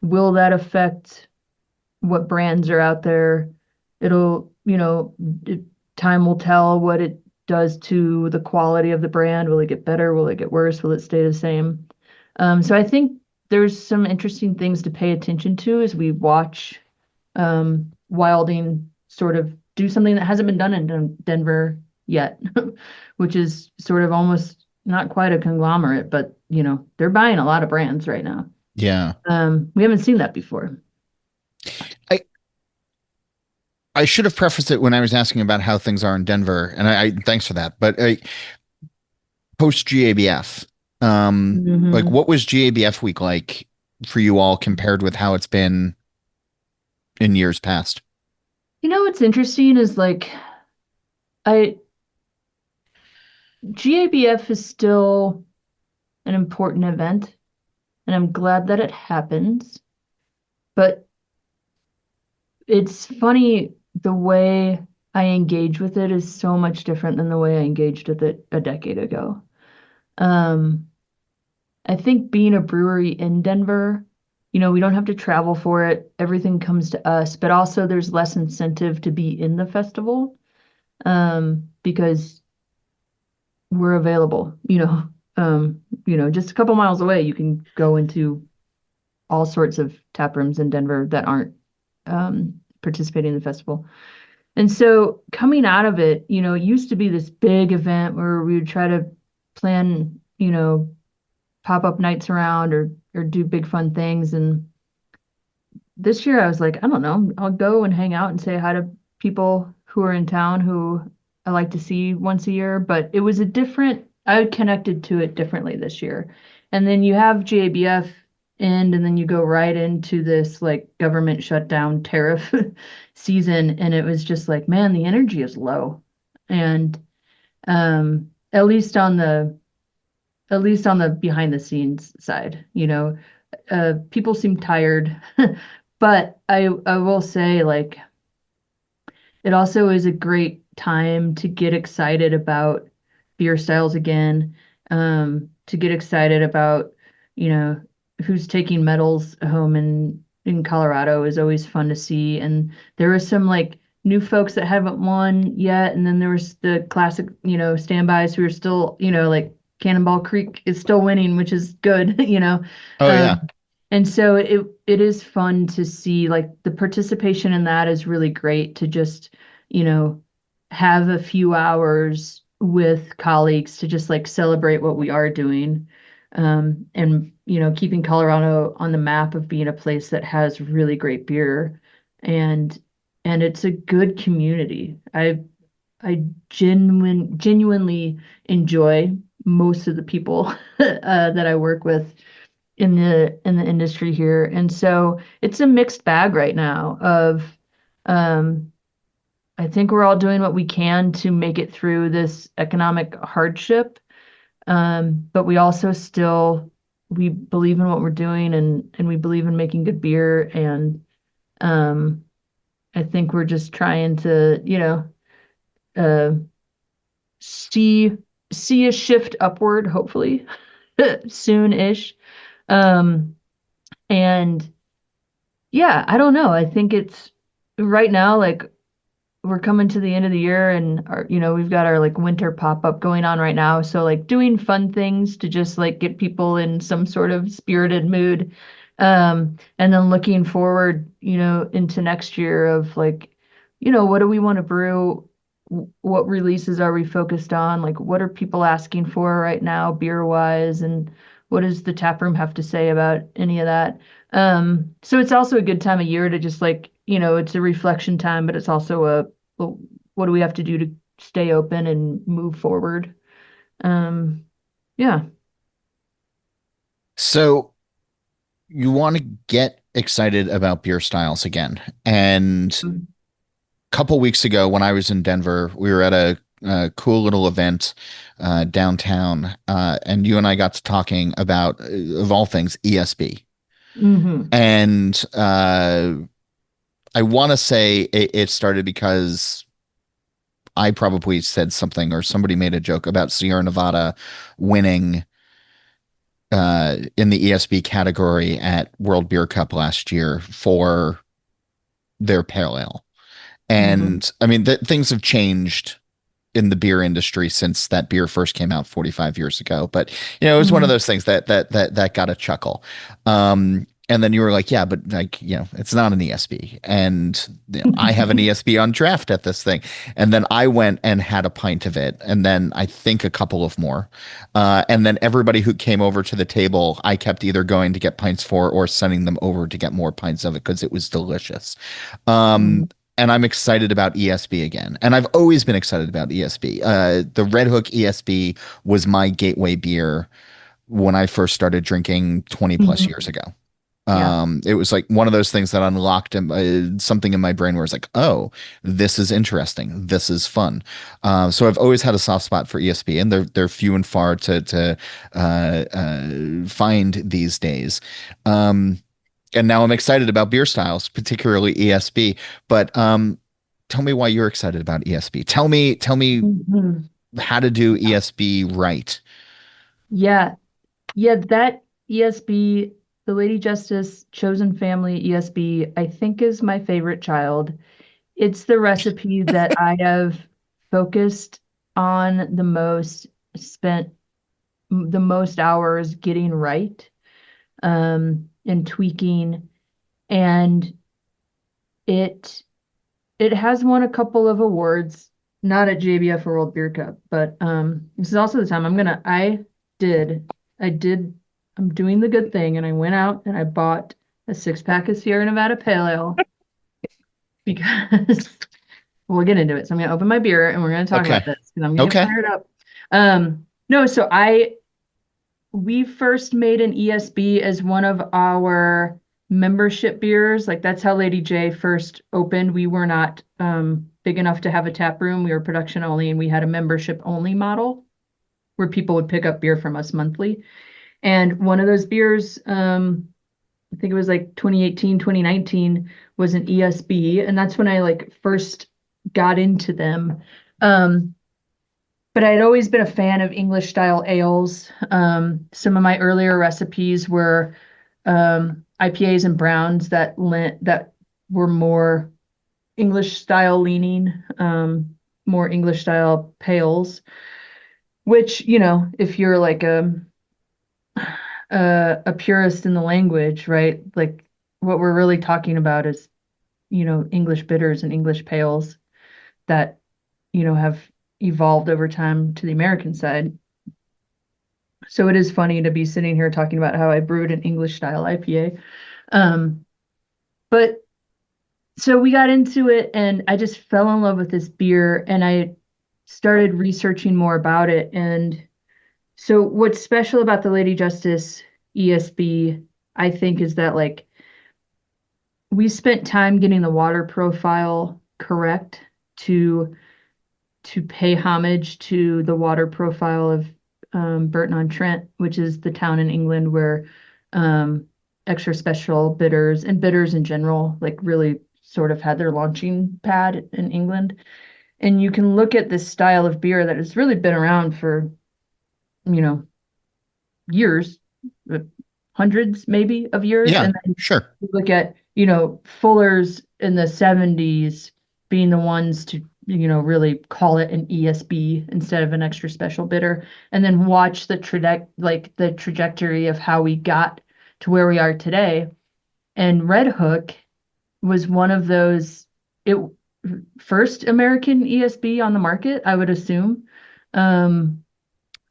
Will that affect what brands are out there? It'll, time will tell what it does to the quality of the brand. Will it get better? Will it get worse? Will it stay the same? So I think there's some interesting things to pay attention to as we watch Wilding sort of do something that hasn't been done in Denver yet, which is sort of almost not quite a conglomerate, but they're buying a lot of brands right now. Yeah. We haven't seen that before. I I should have prefaced it when I was asking about how things are in Denver, and I thanks for that. But post GABF, like Hmm. what was GABF week like for you all compared with how it's been in years past? What's interesting is like I GABF is still an important event, and I'm glad that it happens. But it's funny the way I engage with it is so much different than the way I engaged with it a decade ago. Um, I think being a brewery in Denver, we don't have to travel for it. Everything comes to us, but also there's less incentive to be in the festival, because we're available, just a couple miles away, you can go into all sorts of tap rooms in Denver that aren't participating in the festival. And so coming out of it, it used to be this big event where we would try to plan, pop-up nights around or do big fun things. And this year I was like, I don't know, I'll go and hang out and say hi to people who are in town who I like to see once a year. But I connected to it differently this year. And then you have JBF and then you go right into this like government shutdown tariff season. And it was just like, man, the energy is low. And at least on the behind the scenes side, people seem tired. But I will say, like, it also is a great time to get excited about beer styles again, to get excited about, you know, who's taking medals home in Colorado is always fun to see. And there were some like new folks that haven't won yet, and then there was the classic, standbys who are still, like Cannonball Creek is still winning, which is good, Oh yeah. and so it is fun to see like the participation in that is really great to just, you know, have a few hours with colleagues to just like celebrate what we are doing. And keeping Colorado on the map of being a place that has really great beer and and it's a good community. I genuinely enjoy most of the people that I work with in the industry here. And so it's a mixed bag right now of um I think we're all doing what we can to make it through this economic hardship. But we also still we believe in what we're doing and we believe in making good beer and um I think we're just trying to, uh see see a shift upward, hopefully, soon-ish. Um and yeah, I don't know. I think it's right now, like we're coming to the end of the year and we've got our like winter pop-up going on right now. So like doing fun things to just like get people in some sort of spirited mood. And then looking forward, into next year of like, what do we want to brew? What releases are we focused on? Like what are people asking for right now, beer wise? And what does the tap room have to say about any of that? So it's also a good time of year to just like, it's a reflection time, but it's also well, what do we have to do to stay open and move forward? Um, yeah. So you want to get excited about beer styles again. And a couple weeks ago, when I was in Denver, we were at a cool little event downtown, and you and I got to talking about, of all things, ESB. Mm-hmm. And I want to say it started because I probably said something or somebody made a joke about Sierra Nevada winning in the ESB category at World Beer Cup last year for their pale ale. Mm-hmm. And I mean, things have changed in the beer industry since that beer first came out 45 years ago. But it was one of Mm-hmm. those things that got a chuckle. And then you were like, yeah, but like, it's not an ESB. And I have an ESB on draft at this thing. And then I went and had a pint of it. And then I think a couple of more. And then everybody who came over to the table, I kept either going to get pints for or sending them over to get more pints of it because it was delicious. Mm-hmm. And I'm excited about ESB again. And I've always been excited about ESB. The Red Hook ESB was my gateway beer when I first started drinking 20 plus Mm-hmm. years ago. Yeah. It was like one of those things that unlocked something in my brain where it's like, oh, this is interesting. This is fun. So I've always had a soft spot for ESB, and they're few and far to find these days. And now I'm excited about beer styles, particularly ESB. But tell me why you're excited about ESB. Tell me Mm-hmm. how to do ESB right. Yeah. Yeah, that ESB, the Lady Justice Chosen Family ESB, I think is my favorite child. It's the recipe that I have focused on the most, spent the most hours getting right, and tweaking. And it it has won a couple of awards, not at JBF or World Beer Cup, but this is also the time did I did I'm doing the good thing and I went out and I bought a 6-pack of Sierra Nevada Pale Ale because we'll get into it. So I'm gonna open my beer and we're gonna talk Okay. about this because I'm gonna get Okay. fired up. No, so we first made an ESB as one of our membership beers. Like that's how Lady J first opened. We were not big enough to have a tap room. We were production only, and we had a membership only model where people would pick up beer from us monthly. And one of those beers, I think it was like 2018, 2019, was an ESB, and that's when I like first got into them. Um, but I'd always been a fan of English style ales. Some of my earlier recipes were IPAs and browns that were more English style leaning, more English style pales. Which if you're like a purist in the language, right? Like what we're really talking about is English bitters and English pales that have evolved over time to the American side. So it is funny to be sitting here talking about how I brewed an English style IPA. Um, but so we got into it and I just fell in love with this beer and started researching more about it. And so what's special about the Lady Justice ESB, I think, is that like we spent time getting the water profile correct to pay homage to the water profile of Burton-on-Trent, which is the town in England where extra special bitters and bitters in general, like really sort of had their launching pad in England. And you can look at this style of beer that has really been around for, you know, years, uh, hundreds maybe of years. Yeah, And then sure. you look at, you know, Fuller's in the 70s being the ones to, you know, really call it an ESB instead of an extra special bitter, and then watch the trajectory of how we got to where we are today. And Red Hook was one of those it first American ESB on the market, I would assume. Um,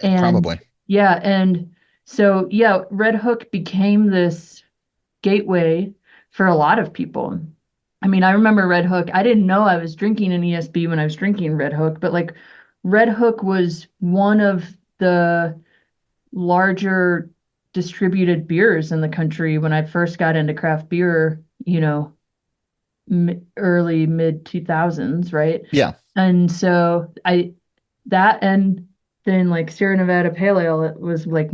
and Probably. yeah, and so yeah, Red Hook became this gateway for a lot of people. I mean, I remember Red Hook. I didn't know I was drinking an ESB when I was drinking Red Hook, but like Red Hook was one of the larger distributed beers in the country when I first got into craft beer, you know, early mid 2000s, right? Yeah. And so that and then like Sierra Nevada Pale Ale, it was like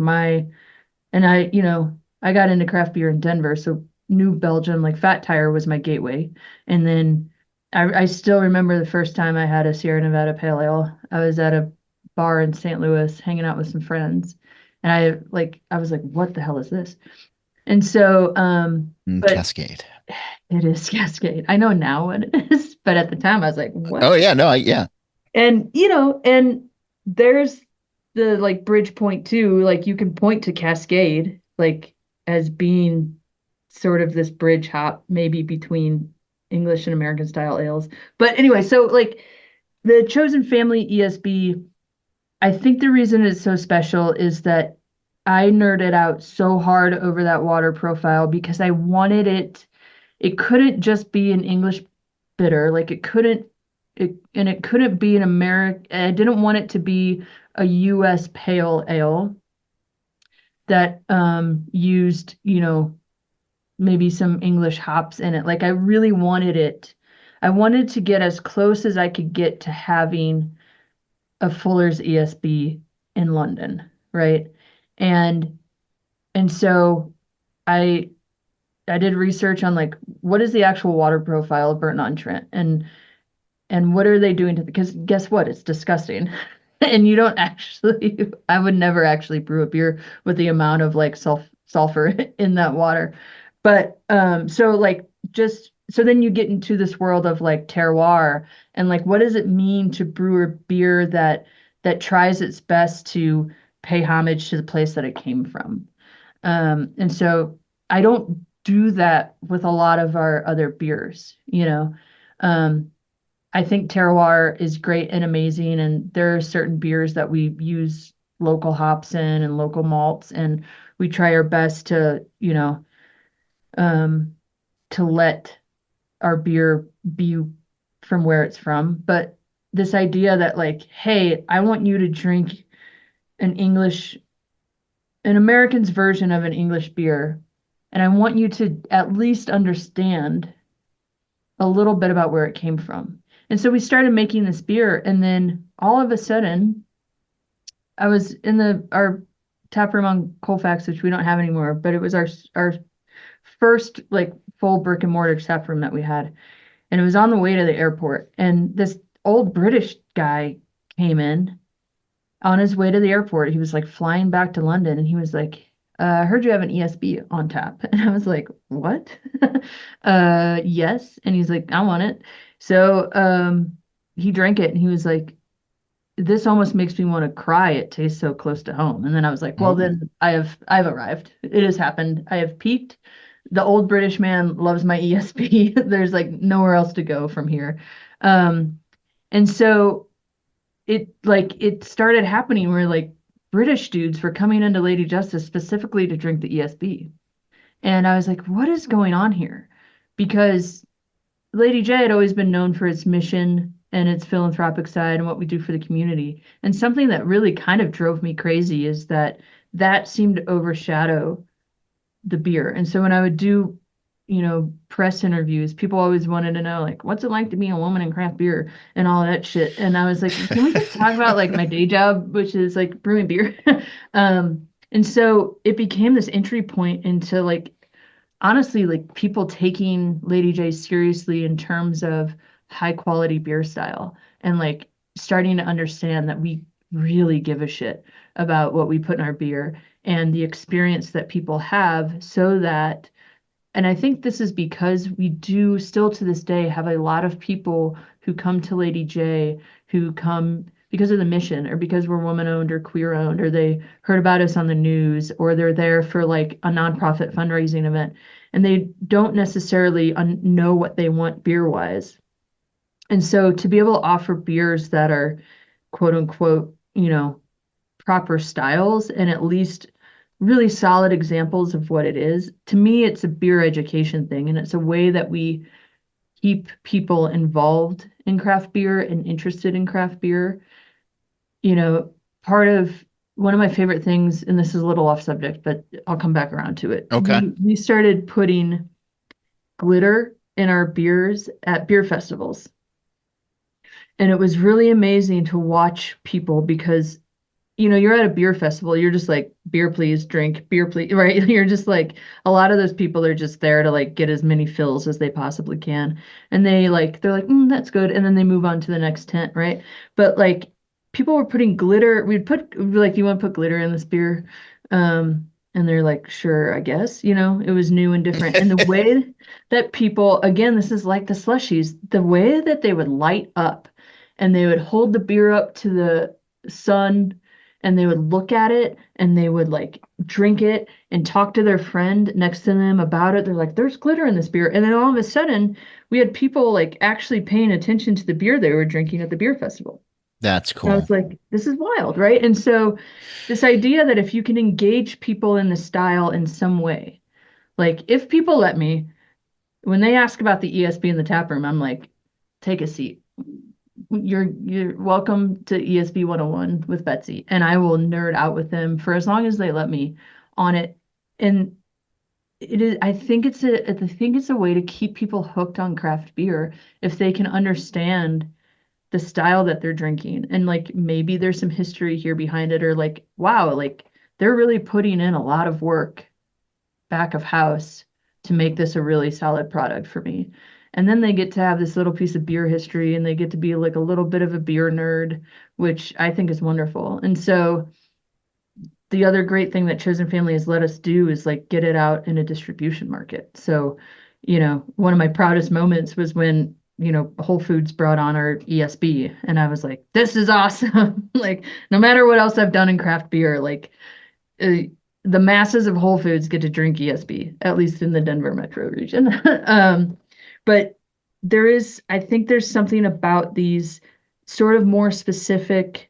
and you know, I got into craft beer in Denver, so New Belgium, like Fat Tire was my gateway. And then I still remember the first time I had a Sierra Nevada Pale Ale. I was at a bar in St. Louis hanging out with some friends. And I was like, what the hell is this? And so, but Cascade. it is Cascade. I know now what it is, but at the time I was like, Oh what? yeah, no, yeah. And you know, and there's the like bridge point too, like you can point to Cascade like as being sort of this bridge hop maybe between English and American style ales. But anyway, so like the Chosen Family ESB, I think the reason it's so special is that I nerded out so hard over that water profile because I wanted it couldn't just be an English bitter. Like it couldn't be an American. I didn't want it to be a U.S. pale ale that used, you know, maybe some English hops in it. Like I really wanted it. I wanted to get as close as I could get to having a Fuller's ESB in London, right? And and so I I did research on like what is the actual water profile of Burton-on-Trent and what are they doing to because guess what? It's disgusting. And you don't actually I would never actually brew a beer with the amount of like sulfur in that water. But so like just so then you get into this world of like terroir and like what does it mean to brew a beer that tries its best to pay homage to the place that it came from. And so I don't do that with a lot of our other beers, you know. Um, I think terroir is great and amazing, and there are certain beers that we use local hops in and local malts, and we try our best to, you know, um, to let our beer be from where it's from. But this idea that like, hey, I want you to drink an English, an American's version of an English beer, and I want you to at least understand a little bit about where it came from. And so we started making this beer, and then all of a sudden, I was in our tap room on Colfax, which we don't have anymore, but it was our first like full brick and mortar tap room that we had, and it was on the way to the airport. And this old British guy came in on his way to the airport. He was like flying back to London, and he was like, I heard you have an ESB on tap. And I was like, what? Yes. And he's like, I want it. So he drank it and he was like, this almost makes me want to cry. It tastes so close to home. And then I was like, well, Oh. then I've arrived. It has happened. I have peaked. The old British man loves my ESB. There's like nowhere else to go from here. Um, and so it started happening where like British dudes were coming into Lady Justice specifically to drink the ESB. And I was like, what is going on here? Because Lady J had always been known for its mission and its philanthropic side and what we do for the community. And something that really kind of drove me crazy is that that seemed to overshadow the beer. And so when I would do, press interviews, people always wanted to know, like, what's it like to be a woman in craft beer and all that shit. And I was like, can we just talk about like my day job, which is like brewing beer? And so it became this entry point into like, honestly, like people taking Lady J seriously in terms of high quality beer style and like starting to understand that we really give a shit about what we put in our beer and the experience that people have so that, and I think this is because we do still to this day have a lot of people who come to Lady J who come because of the mission or because we're woman owned or queer owned or they heard about us on the news or they're there for like a nonprofit fundraising event and they don't necessarily know what they want beer wise. And so to be able to offer beers that are quote unquote, proper styles and at least really solid examples of what it is. To me, it's a beer education thing, and it's a way that we keep people involved in craft beer and interested in craft beer. You know, part of one of my favorite things, and this is a little off subject, but I'll come back around to it. Okay. We started putting glitter in our beers at beer festivals. And it was really amazing to watch people because you're at a beer festival, you're just like, beer, please, drink, beer, please, right? You're just like, a lot of those people are just there to like get as many fills as they possibly can. And they're like, that's good. And then they move on to the next tent, right? But like, people were putting glitter, we'd be like, you want to put glitter in this beer? And they're like, sure, I guess, it was new and different. And the way that people, again, this is like the slushies, the way that they would light up and they would hold the beer up to the sun and they would look at it and they would like drink it and talk to their friend next to them about it. They're like, there's glitter in this beer. And then all of a sudden, we had people like actually paying attention to the beer they were drinking at the beer festival. That's And I cool. was like, this is wild, right? And so, this idea that if you can engage people in the style in some way, like if people let me, when they ask about the ESB in the tap room, I'm like, take a seat. You're welcome to ESB 101 with Betsy, and I will nerd out with them for as long as they let me on it. And it is, I think it's a way to keep people hooked on craft beer if they can understand the style that they're drinking. And like maybe there's some history here behind it, or like, wow, like they're really putting in a lot of work back of house to make this a really solid product for me. And then they get to have this little piece of beer history and they get to be like a little bit of a beer nerd, which I think is wonderful. And so the other great thing that Chosen Family has let us do is like get it out in a distribution market. So, one of my proudest moments was when, Whole Foods brought on our ESB and I was like, this is awesome. Like no matter what else I've done in craft beer, like uh, the masses of Whole Foods get to drink ESB, at least in the Denver metro region. But I think there's something about these sort of more specific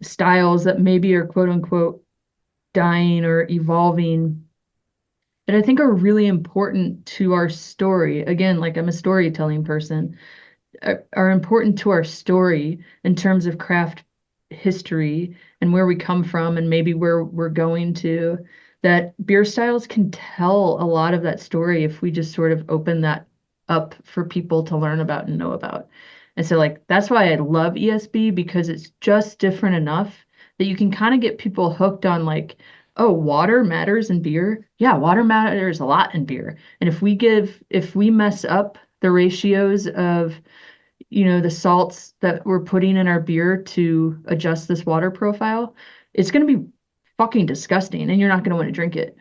styles that maybe are quote unquote dying or evolving that I think are really important to our story. Again, like I'm a storytelling person, are important to our story in terms of craft history and where we come from and maybe where we're going to, that beer styles can tell a lot of that story if we just sort of open that up for people to learn about and know about. And so like that's why I love ESB because it's just different enough that you can kind of get people hooked on like, oh, water matters in beer. Yeah, water matters a lot in beer. And if we mess up the ratios of the salts that we're putting in our beer to adjust this water profile, it's going to be fucking disgusting and you're not going to want to drink it.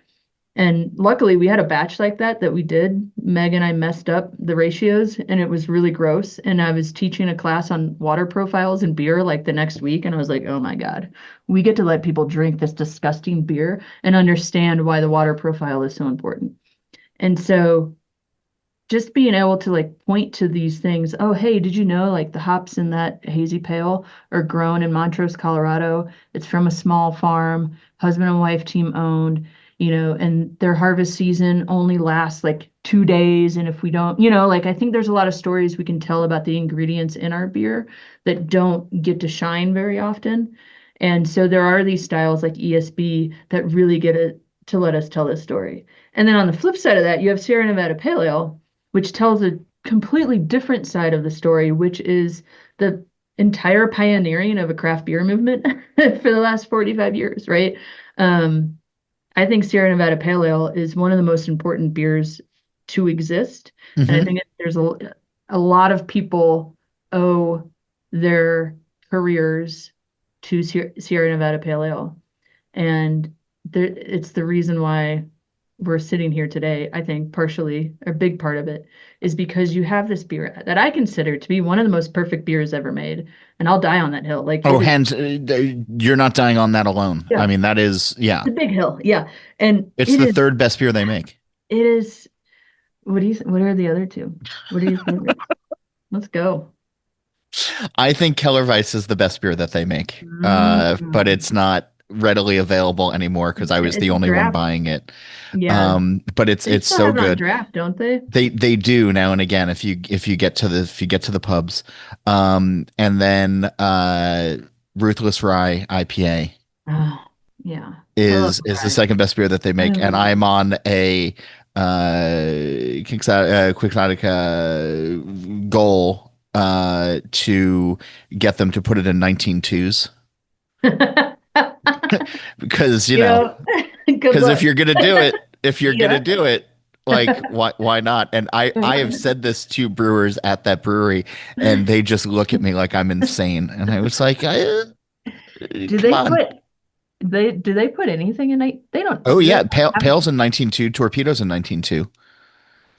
And luckily, we had a batch like that we did. Meg and I messed up the ratios and it was really gross. And I was teaching a class on water profiles in beer like the next week. And I was like, oh my God, we get to let people drink this disgusting beer and understand why the water profile is so important. And so just being able to like point to these things. Oh, hey, did you know like the hops in that hazy pale are grown in Montrose, Colorado? It's from a small farm, husband and wife team owned. and their harvest season only lasts like 2 days. And if we don't, like I think there's a lot of stories we can tell about the ingredients in our beer that don't get to shine very often. And so there are these styles like ESB that really get it to let us tell this story. And then on the flip side of that, you have Sierra Nevada Pale Ale, which tells a completely different side of the story, which is the entire pioneering of a craft beer movement for the last 45 years, right? Um, I think Sierra Nevada Pale Ale is one of the most important beers to exist. And I Hmm. think there's a lot of people owe their careers to Sierra Nevada Pale Ale. And it's the reason why we're sitting here today. I think partially, a big part of it is because you have this beer that I consider to be one of the most perfect beers ever made. And I'll die on that hill. Like Oh, it is, hands, you're not dying on that alone. I yeah, mean, that is, yeah, it's a big hill. Yeah. And it's the third best beer they make. it is, what are the other two? What are your favorites? Let's go. I think Keller Weiss is the best beer that they make, but Mm. it's not readily available anymore because I was It's the a only one draft. buying it. Yeah. But They it's still so have it on good. draft, don't they? They do now and again if you get to the pubs, and then Ruthless Rye IPA Oh, yeah. I love is the rye. second best beer that they I make, and love I'm on a Quixotic goal to get them to put it in 19.2s because You know, good because luck. if you're gonna Yeah. do it, like why not? And I have said this to brewers at that brewery, and they just look at me like I'm insane, and I was like, Do come they on. put do they put anything in night? They don't. Oh Do they yeah, have? Pails in 19.2, Torpedoes in 19.2.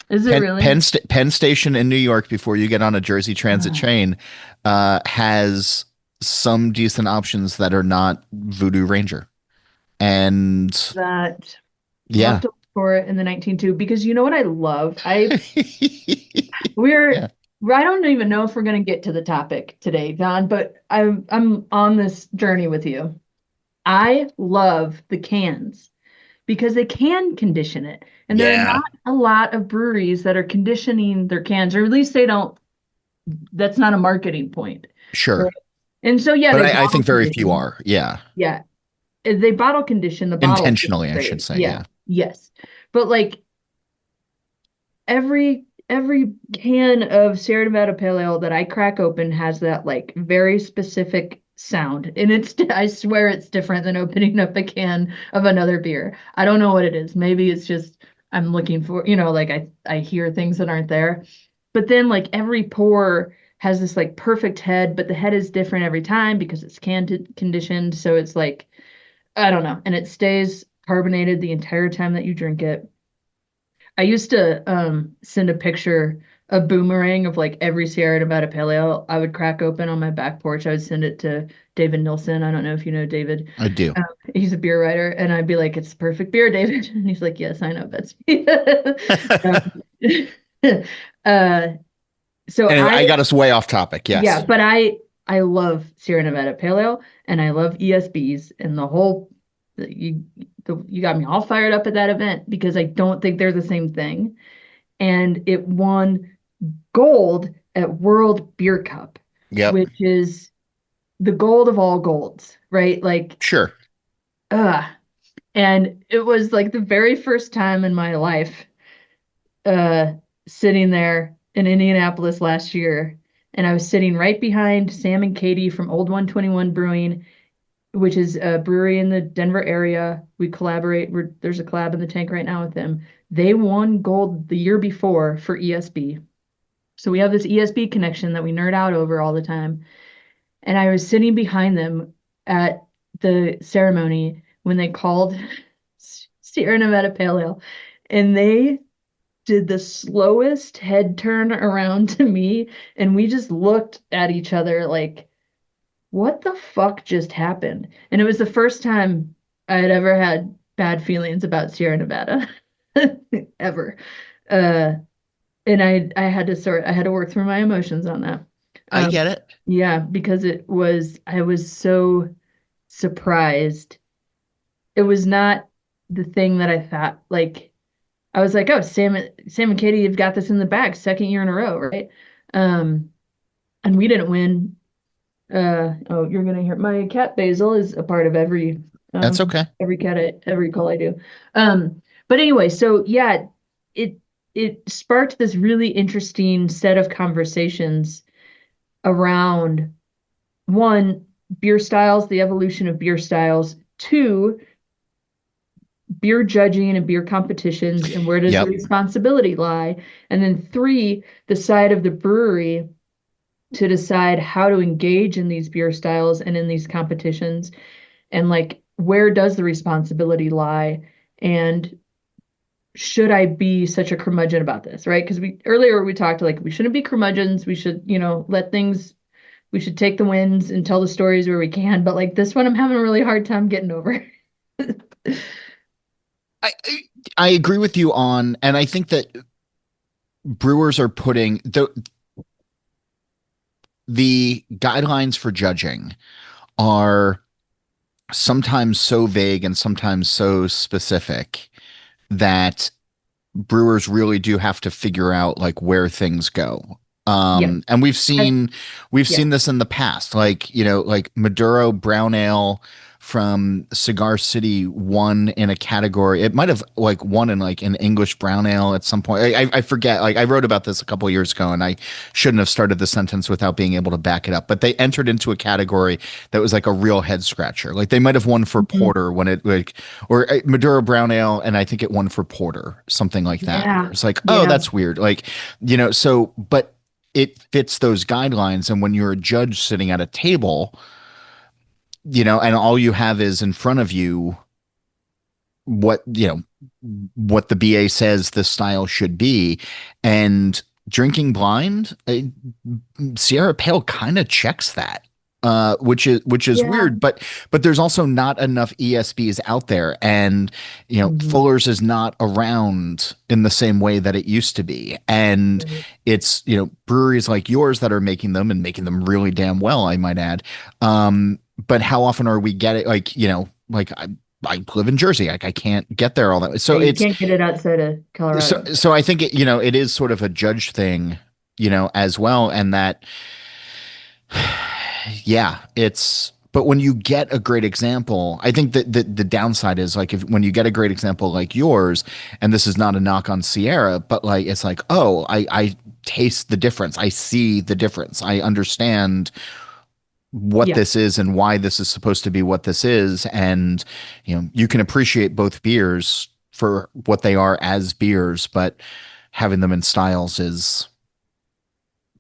Is it really? Penn Station in New York, before you get on a Jersey Transit Oh, train, has some decent options that are not Voodoo Ranger. And that I'll have yeah. to look for it in the 19.2 because you know what I love? We're Yeah. I don't even know if we're gonna get to the topic today, Don, but I'm on this journey with you. I love the cans because they can condition it. And there are Yeah. not a lot of breweries that are conditioning their cans, or at least they don't, that's not a marketing point. Right. Sure. And so, yeah, But they I bottle think very few condition. are. Yeah. Yeah. They bottle condition the bottles, which is Intentionally, I should great. say. Yeah. Yeah. Yes. But like every can of Sierra Nevada Pale Ale that I crack open has that like very specific sound. And it's I swear it's different than opening up a can of another beer. I don't know what it is. Maybe it's just I'm looking for, like I hear things that aren't there. But then like every pour has this like perfect head, but the head is different every time because it's conditioned. So it's like I don't know, and it stays carbonated the entire time that you drink it. I used to send a picture, a boomerang of like every Sierra Nevada Pale Ale I would crack open on my back porch. I would send it to David Nilsson. I don't know if you know David. I do. He's a beer writer, and I'd be like, "It's the perfect beer, David." And he's like, "Yes, I know, Betsy." uh, so Anyway, I got us way off topic. yeah, Yes. but I love Sierra Nevada Pale Ale, and I love ESBs, and the whole you you got me all fired up at that event because I don't think they're the same thing. And it won gold at World Beer Cup, Yep. which is the gold of all golds, right? Like, Sure. uh, and it was like the very first time in my life, uh, sitting there in Indianapolis last year, and I was sitting right behind Sam and Katie from Old 121 Brewing, which is a brewery in the Denver area. We collaborate. There's a collab in the tank right now with them. They won gold the year before for ESB. So we have this ESB connection that we nerd out over all the time. And I was sitting behind them at the ceremony when they called Sierra Nevada Pale Ale, and they did the slowest head turn around to me, and we just looked at each other like, what the fuck just happened? And it was the first time I had ever had bad feelings about Sierra Nevada ever. Uh, and I had to work through my emotions on that. I Um, get it. yeah, because I was so surprised. It was not. the thing that I thought, like, I was like, oh, Sam and Katie have got this in the bag, second year in a row, right? Um, and we didn't win. Oh, you're gonna hear my cat Basil is a part of That's okay. every call I do. But anyway, so yeah, it it sparked this really interesting set of conversations around one, beer styles, the evolution of beer styles, two, beer judging and beer competitions, and where does the Yep. responsibility lie? And then three, the side of the brewery to decide how to engage in these beer styles and in these competitions, and like where does the responsibility lie, and should I be such a curmudgeon about this, right? Because we talked like we shouldn't be curmudgeons, we should, let things, we should take the wins and tell the stories where we can, but like this one I'm having a really hard time getting over. I agree with you on, and I think that brewers are putting the guidelines for judging are sometimes so vague and sometimes so specific that brewers really do have to figure out like where things go. Yeah. And I- we've yeah. seen this in the past, like, like Maduro Brown Ale from Cigar City won in a category. It might have like won in like an English brown ale at some point. I forget. Like I wrote about this a couple of years ago, and I shouldn't have started the sentence without being able to back it up. But they entered into a category that was like a real head scratcher. Like they might have won for Mhm. porter when it like or Maduro brown ale, and I think it won for porter, something like that. Where Yeah. it's like, oh, Yeah. that's weird. Like so, but it fits those guidelines. And when you're a judge sitting at a table, and all you have is in front of you what, what the BA says the style should be. And drinking blind, Sierra Pale kind of checks that. Which is Yeah. weird, but there's also not enough ESBs out there, and Mhm. Fuller's is not around in the same way that it used to be, and Right. it's breweries like yours that are making them and making them really damn well, I might add. But how often are we getting like like I live in Jersey, like I can't get there all that way, Yeah, so you it's can't get it outside of so Colorado. so I think it is sort of a judge thing, as well, and that yeah, it's but when you get a great example, I think that the downside is like if when you get a great example like yours, and this is not a knock on Sierra, but like it's like, oh, I taste the difference. I see the difference. I understand what Yeah. this is and why this is supposed to be what this is. And you can appreciate both beers for what they are as beers, but having them in styles is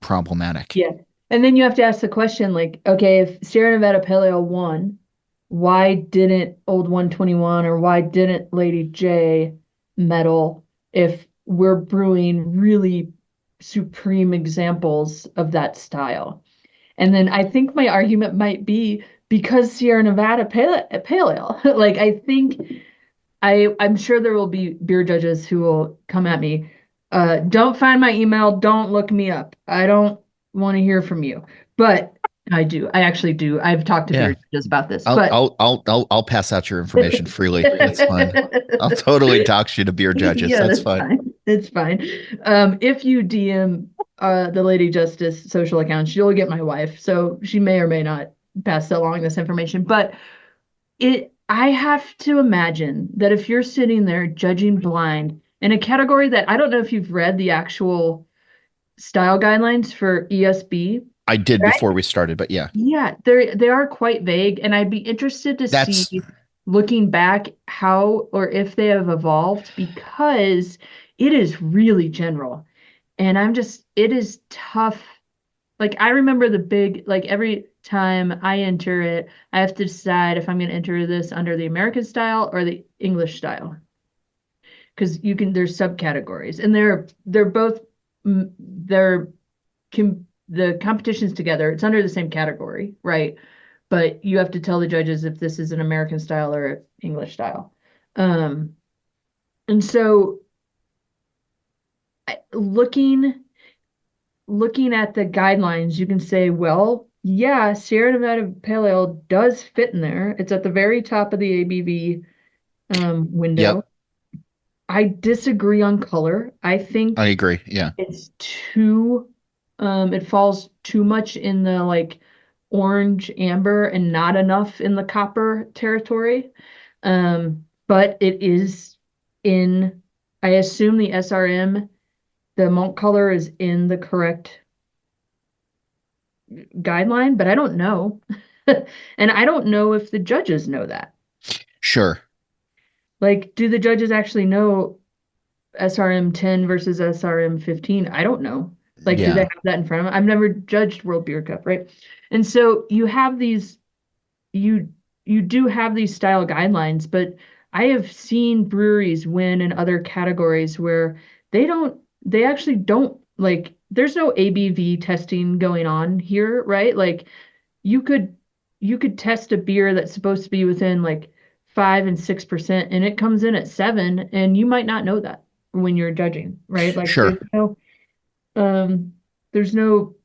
problematic. Yeah. And then you have to ask the question like, okay, if Sierra Nevada Pale Ale won, why didn't Old 121 or why didn't Lady J medal if we're brewing really supreme examples of that style? And then I think my argument might be because Sierra Nevada Pale Ale. Like I think I'm sure there will be beer judges who will come at me. Don't find my email. Don't look me up. I don't want to hear from you. But I do. I actually do. I've talked to Yeah. beer judges about this. I'll But I'll I'll I'll I'll pass out your information freely. That's fine. I'll totally dox you to beer judges. yeah, That's that's fine. fine. It's fine. If you DM the Lady Justice social account, you'll get my wife. So she may or may not pass along this information. But I have to imagine that if you're sitting there judging blind in a category that I don't know if you've read the actual style guidelines for ESB, I did right? before we started, but yeah, Yeah, they are quite vague, and I'd be interested to see, that's looking back, how or if they have evolved because it is really general. And it is tough. Like I remember the big, like every time I enter it, I have to decide if I'm going to enter this under the American style or the English style. Because there's subcategories, and they're both they're the competitions together. It's under the same category, right? But you have to tell the judges if this is an American style or English style. Um, and so looking at the guidelines, you can say, well, yeah, Sierra Nevada Pale Ale does fit in there. It's at the very top of the ABV window. Yep. I disagree on color. I I think agree. Yeah. it's too, it falls too much in the like orange amber and not enough in the copper territory. But it is in, I assume the SRM, the malt color is in the correct guideline, but I don't know. And I don't know if the judges know that. Sure. Like, do the judges actually know SRM 10 versus SRM 15? I don't know. Like, do they Yeah. have that in front of them? I've never judged World Beer Cup, right? And so you have these, you you do have these style guidelines, but I have seen breweries win in other categories where they actually don't like, there's no ABV testing going on here, right? Like you could you could test a beer that's supposed to be within like 5 and 6% and it comes in at 7 and you might not know that when you're judging, right? Like Sure. um there's no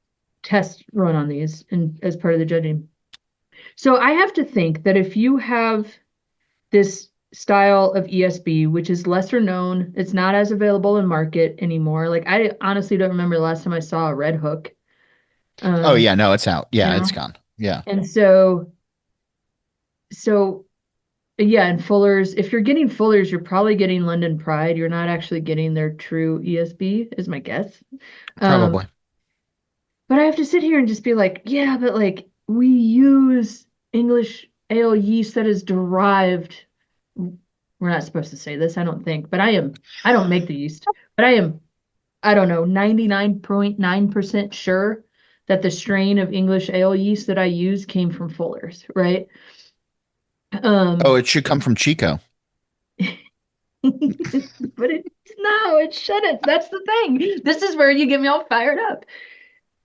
test run on these and as part of the judging. So I have to think that if you have this style of ESB, which is lesser known, it's not as available in market anymore. Like I honestly don't remember the last time I saw a Red Hook. Oh Um, yeah. No, it's out. you Yeah, it's know, gone. Yeah. and so yeah, and Fuller's, if you're getting Fuller's, you're probably getting London Pride. You're not actually getting their true ESB, is my guess. Um, Probably. but I have to sit here and just be like, yeah, but like we use English ale yeast that is derived. We're not supposed to say this, I don't think, but I don't make the yeast, but I don't know, 99.9% sure that the strain of English ale yeast that I use came from Fuller's, right? Oh, Um, it should come from Chico. but it shouldn't. That's the thing. This is where you get me all fired up.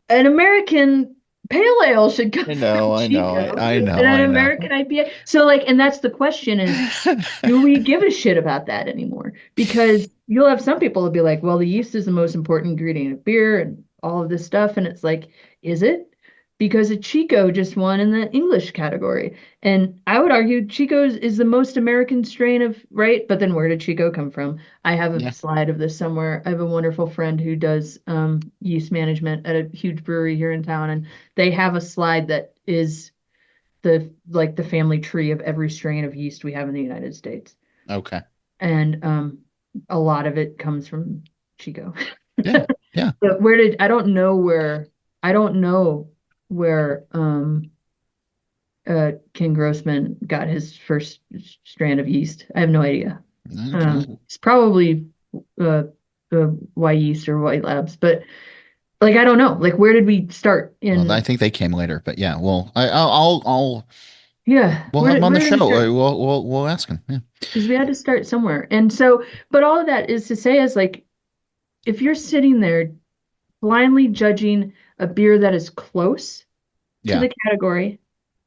An American pale ale should come I from know, I know, Chico I and know, an I know. American IPA. So like, and that's the question is, do we give a shit about that anymore? Because you'll have some people will be like, well, the yeast is the most important ingredient of beer and all of this stuff. And it's like, is it? Because a Chico just won in the English category. And I would argue Chico's is the most American strain of, right? But then where did Chico come from? I have a Yeah. slide of this somewhere. I have a wonderful friend who does yeast management at a huge brewery here in town, and they have a slide that is the family tree of every strain of yeast we have in the United States. Okay. And a lot of it comes from Chico. Yeah. Yeah. But I don't know where Ken Grossman got his first strand of yeast. I have no idea. Okay. It's probably uh, Y yeast or White Labs, but like I don't know. Like where did we start Well, I in? think they came later, but yeah. Well, Yeah, we'll have him on the where did show. we start? We'll ask him. Yeah. Because we had to start somewhere. And so, but all of that is to say is like if you're sitting there blindly judging a beer that is close to Yeah. the category,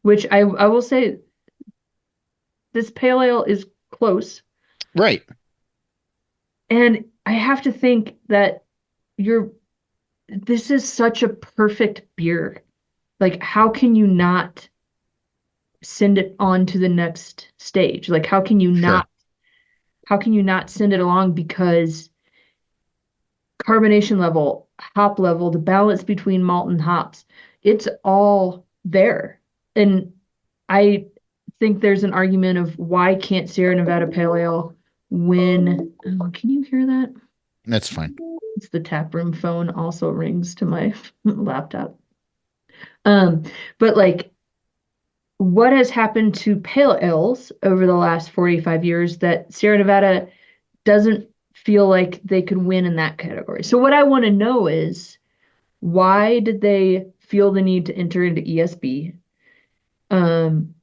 which I will say this pale ale is close. Right. And I have to think that you're this is such a perfect beer. Like, how can you not send it on to the next stage? Like, Sure. how can you not send it along because carbonation level, hop level, the balance between malt and hops, it's all there. And I think there's an argument of why can't Sierra Nevada Pale Ale win? Oh, can you hear that? That's fine. It's the tap room phone also rings to my laptop. Um, but like what has happened to pale ales over the last 45 years that Sierra Nevada doesn't feel like they could win in that category? So what I want to know is why did they feel the need to enter into ESB? Um,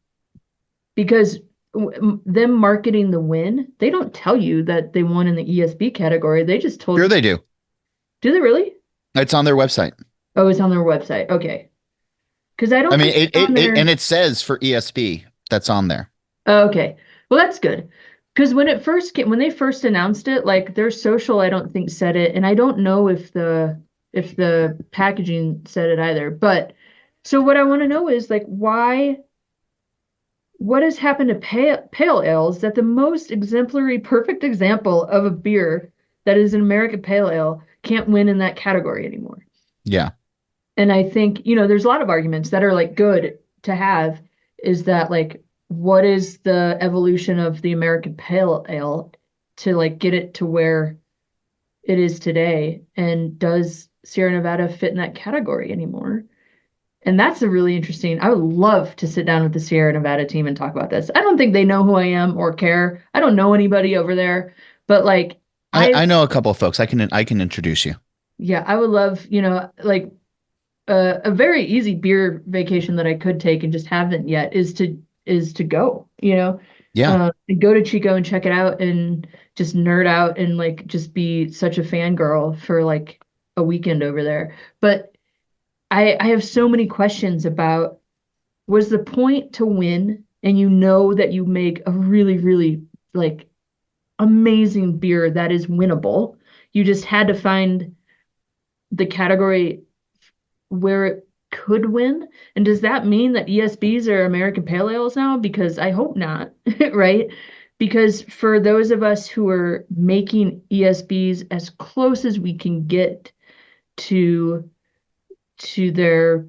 because them marketing the win, they don't tell you that they won in the ESB category. They just told Sure you. they do. Do they really? It's on their website. Oh, it's on their website. Okay. Because I I don't mean, think it's on and there. it says for ESP that's on there. Oh, okay. Well, that's good. Because when they first announced it, like their social, I don't think said it, and I don't know if the packaging said it either. But so what I want to know is like what has happened to pale ales that the most exemplary, perfect example of a beer that is an American pale ale can't win in that category anymore? Yeah. And I think, there's a lot of arguments that are like good to have is that like, what is the evolution of the American pale ale to like get it to where it is today? And does Sierra Nevada fit in that category anymore? And that's a really interesting. I would love to sit down with the Sierra Nevada team and talk about this. I don't think they know who I am or care. I don't know anybody over there, but like I know a couple of folks. I can introduce you. yeah, I would love, like a very easy beer vacation that I could take and just haven't yet is to go, Yeah. and go to Chico and check it out and just nerd out and like just be such a fangirl for like a weekend over there. But I have so many questions about, was the point to win and that you make a really, really like amazing beer that is winnable. You just had to find the category where it could win. And does that mean that ESBs are American Pale Ales now? Because I hope not, right? Because for those of us who are making ESBs as close as we can get to their,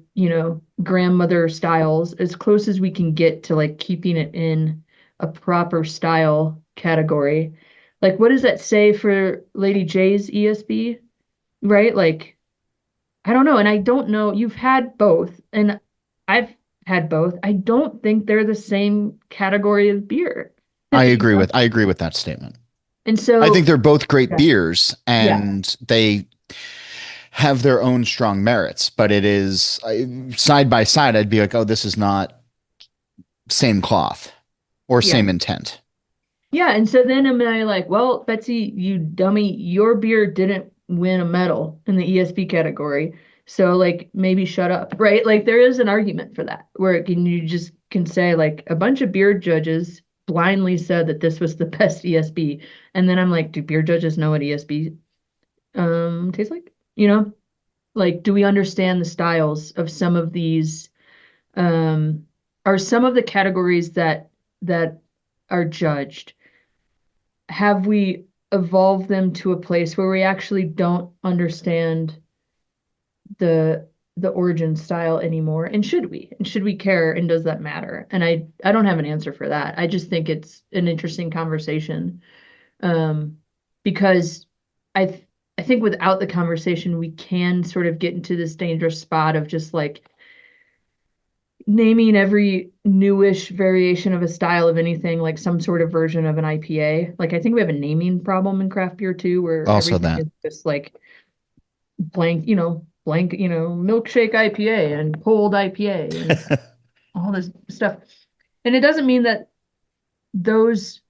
grandmother styles, as close as we can get to like keeping it in a proper style category. Like, what does that say for Lady J's ESB, right? Like, I don't know. And I don't know. You've had both, and I've had both. I don't think they're the same category of beer. I agree with that statement. And I think so, they're both great yeah, beers yeah, and they have their own strong merits, but it is side by side. I'd be like, oh, this is not same cloth or yeah. same intent. Yeah, and so then am I like, well, Betsy, you dummy, your beer didn't win a medal in the ESB category. So like maybe shut up, right? Like there is an argument for that where you just can say like a bunch of beer judges blindly said that this was the best ESB. And then I'm like, do beer judges know what ESB tastes like? Like do we understand the styles of some of these are some of the categories that are judged? Have we evolved them to a place where we actually don't understand the origin style anymore? And should we care? And does that matter? And I don't have an answer for that. I just think it's an interesting conversation. Um, because I think without the conversation, we can sort of get into this dangerous spot of just like naming every newish variation of a style of anything like some sort of version of an IPA. Like I think we have a naming problem in craft beer too, where Also everything that. is just like blank, milkshake IPA and cold IPA and all this stuff. And it doesn't mean that those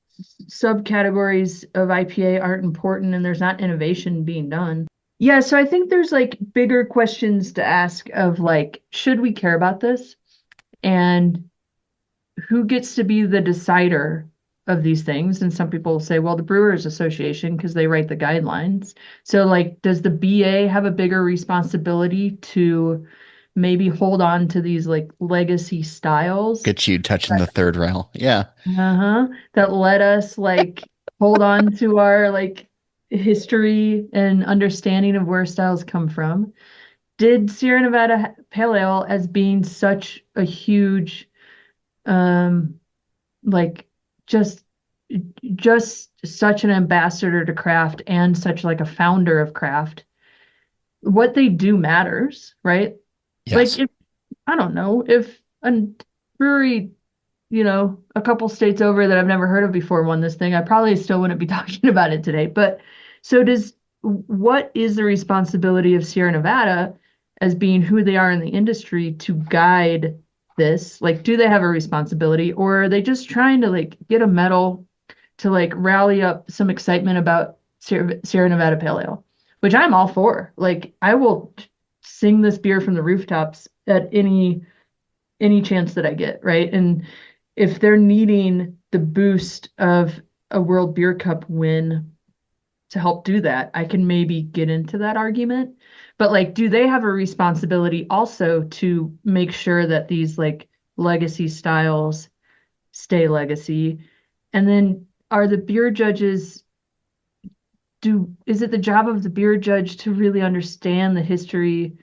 subcategories of IPA aren't important and there's not innovation being done. Yeah, so I think there's like bigger questions to ask of like, should we care about this? And who gets to be the decider of these things? And some people say, well, the Brewers Association, because they write the guidelines. So, like, does the BA have a bigger responsibility to maybe hold on to these like legacy styles Get you touching the third rail. Yeah. that let us like hold on to our like history and understanding of where styles come from? Did Sierra Nevada Pale Ale as being such a huge um like just such an ambassador to craft and such like a founder of craft, what they do matters, right? Like Yes. if I don't know if a brewery, a couple states over that I've never heard of before won this thing, I probably still wouldn't be talking about it today. But so what is the responsibility of Sierra Nevada as being who they are in the industry to guide this? Like, do they have a responsibility, or are they just trying to like get a medal to like rally up some excitement about Sierra Nevada Pale Ale, which I'm all for. Like, I will sing this beer from the rooftops at any chance that I get, right? And if they're needing the boost of a World Beer Cup win to help do that, I can maybe get into that argument. But like, do they have a responsibility also to make sure that these like legacy styles stay legacy? And then are the beer judges is it the job of the beer judge to really understand the history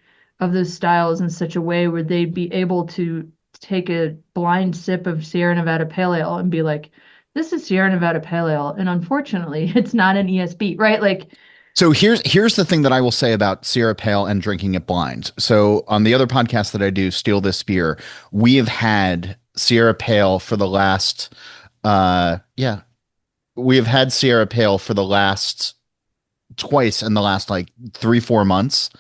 of those styles in such a way where they'd be able to take a blind sip of Sierra Nevada Pale Ale and be like, this is Sierra Nevada Pale Ale, and unfortunately, it's not an ESB, right? Like, So here's the thing that I will say about Sierra Pale and drinking it blind. So on the other podcast that I do, Steal This Beer, we have had Sierra Pale for the last yeah, we have had Sierra Pale for the last twice in the last like 3-4 months,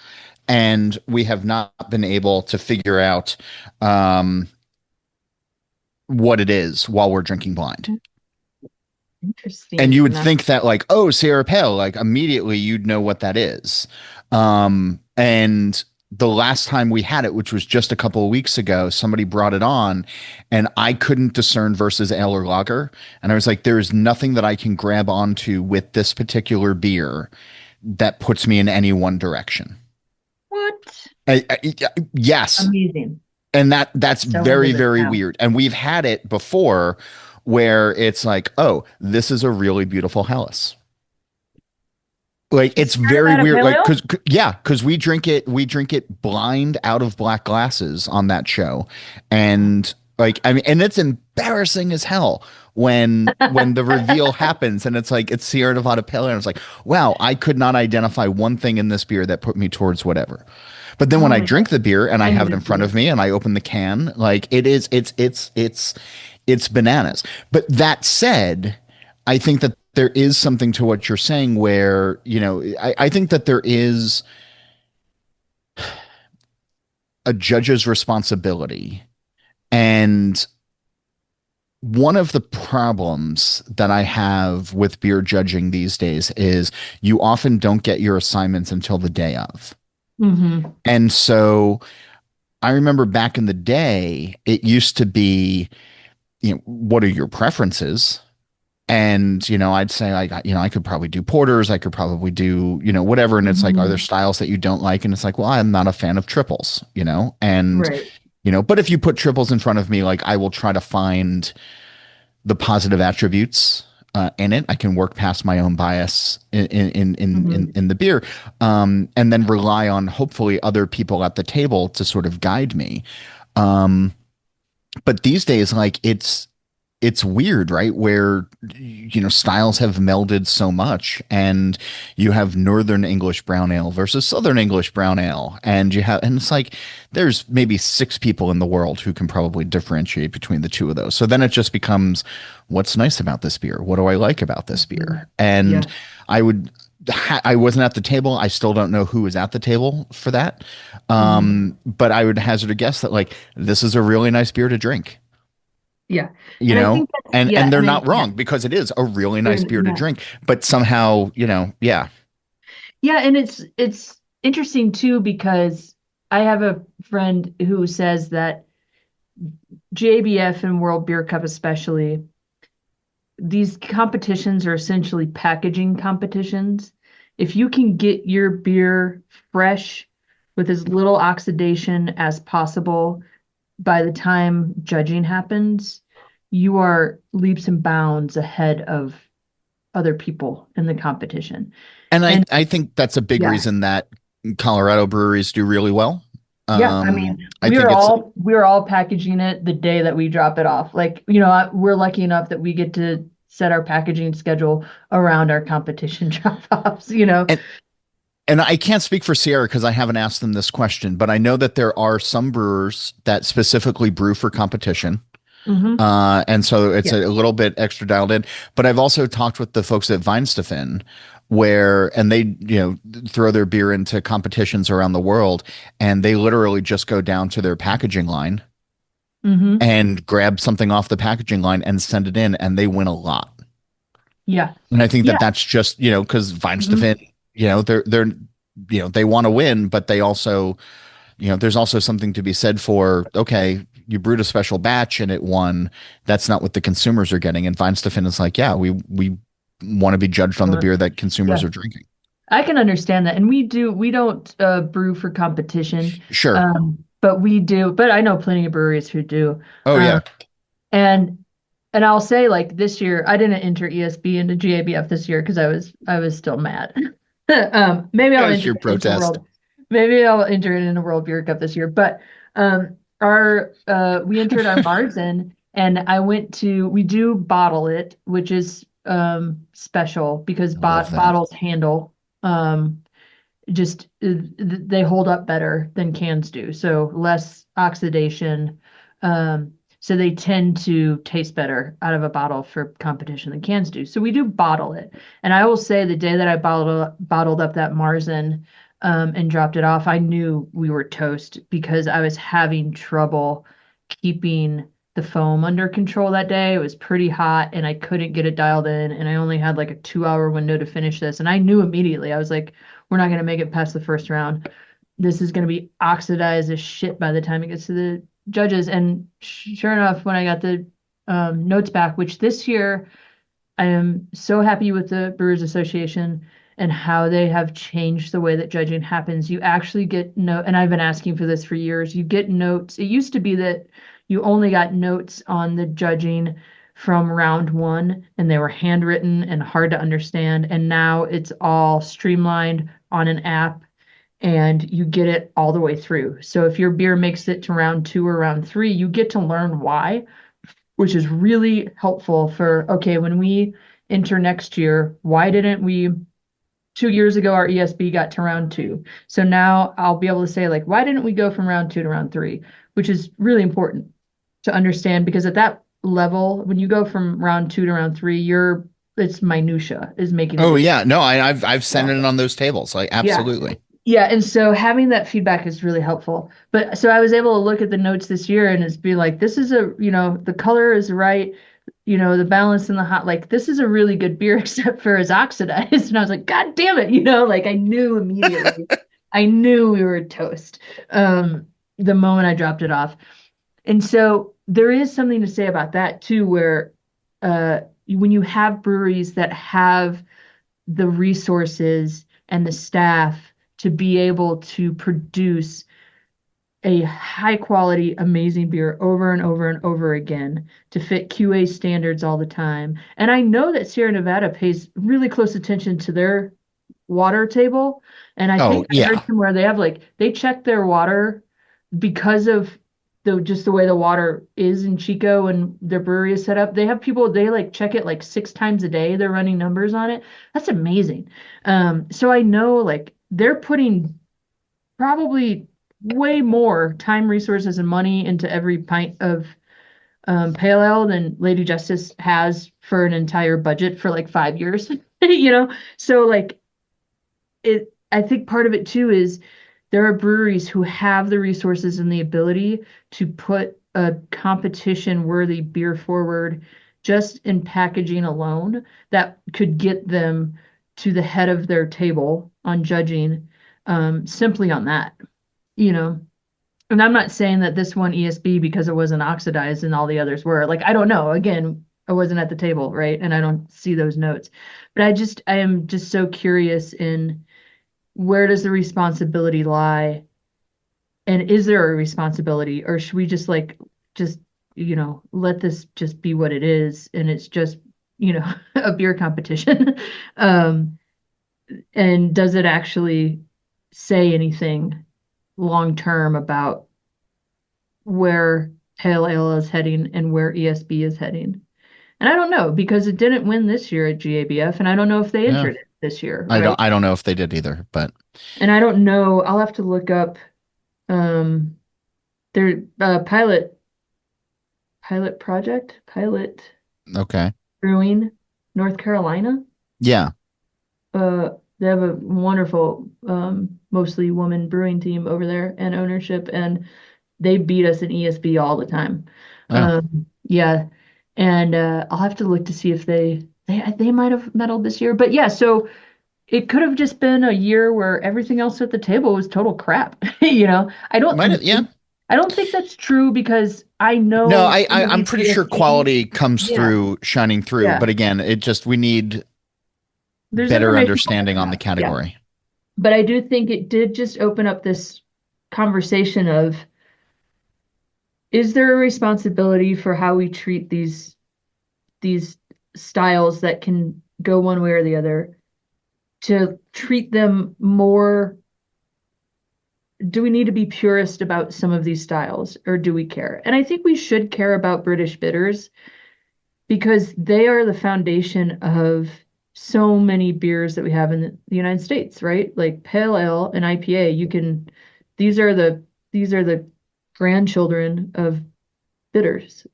and we have not been able to figure out um what it is while we're drinking blind. And interesting. you would Enough. think that like, oh, Sierra Pale, like immediately you'd know what that is. And the last time we had it, which was just a couple of weeks ago, somebody brought it on and I couldn't discern versus ale or lager. And I was like, there is nothing that I can grab onto with this particular beer that puts me in any one direction. What? Yes. Amazing. And that's So into very, this very now. weird. And we've had it before where it's like, oh, this is a really beautiful Helles. Like it's Sierra very Nevada weird. Pale Like, Ale? because we drink it blind out of black glasses on that show. And like, I mean, and it's embarrassing as hell when the reveal happens and it's like, it's Sierra Nevada Pale Ale. And it's like, wow, I could not identify one thing in this beer that put me towards whatever. But then when Oh I my God. drink the beer and I I have need it to in see front this. of me and I open the can, like it's bananas. But that said, I think that there is something to what you're saying where, I think that there is a judge's responsibility. And one of the problems that I have with beer judging these days is you often don't get your assignments until the day of. Hmm. And so I remember back in the day, it used to be, what are your preferences? And, I'd say like, I could probably do porters. I could probably do, whatever. And it's like, are there Hmm. styles that you don't like? And it's like, well, I'm not a fan of triples, and, Right. but if you put triples in front of me, like I will try to find the positive attributes in it. I can work past my own bias Hmm. in the beer, and then rely on hopefully other people at the table to sort of guide me. Um, but these days, like it's weird, right? Where styles have melded so much, and you have Northern English brown ale versus Southern English brown ale, and it's like there's maybe 6 people in the world who can probably differentiate between the two of those. So then it just becomes, what's nice about this beer? What do I like about this Hmm. beer? And Yeah. I would. I wasn't at the table. I still don't know who was at the table for that. Hmm. But I would hazard a guess that like this is a really nice beer to drink, Yeah. you And I know think that's, and yeah, and I they're mean, not yeah. wrong because it is a really nice beer to Yeah. drink, but somehow, yeah. Yeah, and it's interesting too because I have a friend who says that JBF and World Beer Cup especially, these competitions are essentially packaging competitions. If you can get your beer fresh with as little oxidation as possible by the time judging happens, you are leaps and bounds ahead of other people in the competition. And I And I think that's a big yeah, reason that Colorado breweries do really well. yeah, I mean, I think it's we're all packaging it the day that we drop it off. Like, we're lucky enough that we get to set our packaging schedule around our competition drop-offs. and and I can't speak for Sierra because I haven't asked them this question, but I know that there are some brewers that specifically brew for competition. Hmm. And so it's Yeah. a little bit extra dialed in. But I've also talked with the folks at Weinsteffen and they, throw their beer into competitions around the world, and they literally just go down to their packaging line Hmm. and grab something off the packaging line and send it in, and they win a lot. Yeah. And I think that Yeah. that's just, because Hmm. Weinsteffen, they're, they want to win, but they also, there's also something to be said for, okay, you brewed a special batch and it won. That's not what the consumers are getting. And Weinsteffen is like, yeah, we want to be judged on the beer that consumers Yeah. are drinking. I can understand that. And we don't brew for competition. Sure. But we do, but I know plenty of breweries who do. Oh Um, yeah. and And I'll say like this year, I didn't enter ESB into GABF this year because I was still mad. Maybe I'll As enter your it into protest. maybe I'll enter it in the World Beer Cup this year. But our we entered our Marzen, and we do bottle it, which is special because I love that. bottles handle just they hold up better than cans do, so less oxidation. So they tend to taste better out of a bottle for competition than cans do. So we do bottle it. And I will say the day that I bottled up that Marzen and dropped it off, I knew we were toast because I was having trouble keeping the foam under control that day. It was pretty hot and I couldn't get it dialed in. And I only had like a 2 hour window to finish this. And I knew immediately, I was like, we're not going to make it past the first round. This is going to be oxidized as shit by the time it gets to the judges. And sure enough, when I got the notes back, which this year I am so happy with the Brewers Association and how they have changed the way that judging happens. You actually get and I've been asking for this for years. You get notes. It used to be that you only got notes on the judging from round one, and they were handwritten and hard to understand. And now it's all streamlined on an app, and you get it all the way through. So if your beer makes it to round two or round three, you get to learn why, which is really helpful for, okay, when we enter next year, why didn't we 2 years ago, our ESB got to round two. So now I'll be able to say, like, why didn't we go from round two to round three? Which is really important to understand because at that level, when you go from round two to round three, it's minutia is making Oh the yeah, no, I've sent difference. it on those tables, like Yeah. absolutely. Yeah, and so having that feedback is really helpful. But so I was able to look at the notes this year and it's be like, this is the color is right, the balance in the hot, like this is a really good beer except for it's oxidized. And I was like, God damn it, like I knew immediately. I knew we were toast the moment I dropped it off. And so there is something to say about that too, where when you have breweries that have the resources and the staff to be able to produce a high quality, amazing beer over and over and over again to fit QA standards all the time. And I know that Sierra Nevada pays really close attention to their water table. And I Oh think I heard yeah. somewhere they check their water because of just the way the water is in Chico and their brewery is set up. They have people, they like check it like 6 times a day. They're running numbers on it. That's amazing. So I know like they're putting probably way more time, resources, and money into every pint of pale ale than Lady Justice has for an entire budget for like 5 years. So like I think part of it too is there are breweries who have the resources and the ability to put a competition worthy beer forward just in packaging alone that could get them to the head of their table on judging simply on that, you know. And I'm not saying that this one ESB because it wasn't oxidized and all the others were. Like, I don't know. Again, I wasn't at the table, right? And I don't see those notes. But I am just so curious in where does the responsibility lie? And is there a responsibility? Or should we just, let this just be what it is? And it's just, a beer competition. And does it actually say anything long term about where pale ale is heading and where ESB is heading? And I don't know because it didn't win this year at GABF, and I don't know if they Yeah. entered it this year, I right? don't know if they did either, but And I don't know. I'll have to look up um their pilot project, pilot okay. brewing, North Carolina. Yeah. They have a wonderful, mostly woman brewing team over there and ownership, and they beat us in ESB all the time. Oh, Yeah, and I'll have to look to see if they might have medaled this year. But yeah, so it could have just been a year where everything else at the table was total crap. I might have, yeah. don't think that's true because I No, know some of I'm these pretty sure ESBs. quality comes Yeah, through shining through, yeah. but again, we need There's better information behind understanding on the that. Yeah. category. But I do think it did just open up this conversation of, is there a responsibility for how we treat these these styles that can go one way or the other, to treat them more. Do we need to be purist about some of these styles, or do we care? And I think we should care about British bitters because they are the foundation of so many beers that we have in the United States, right? Like pale ale and IPA, these are the grandchildren of bitters,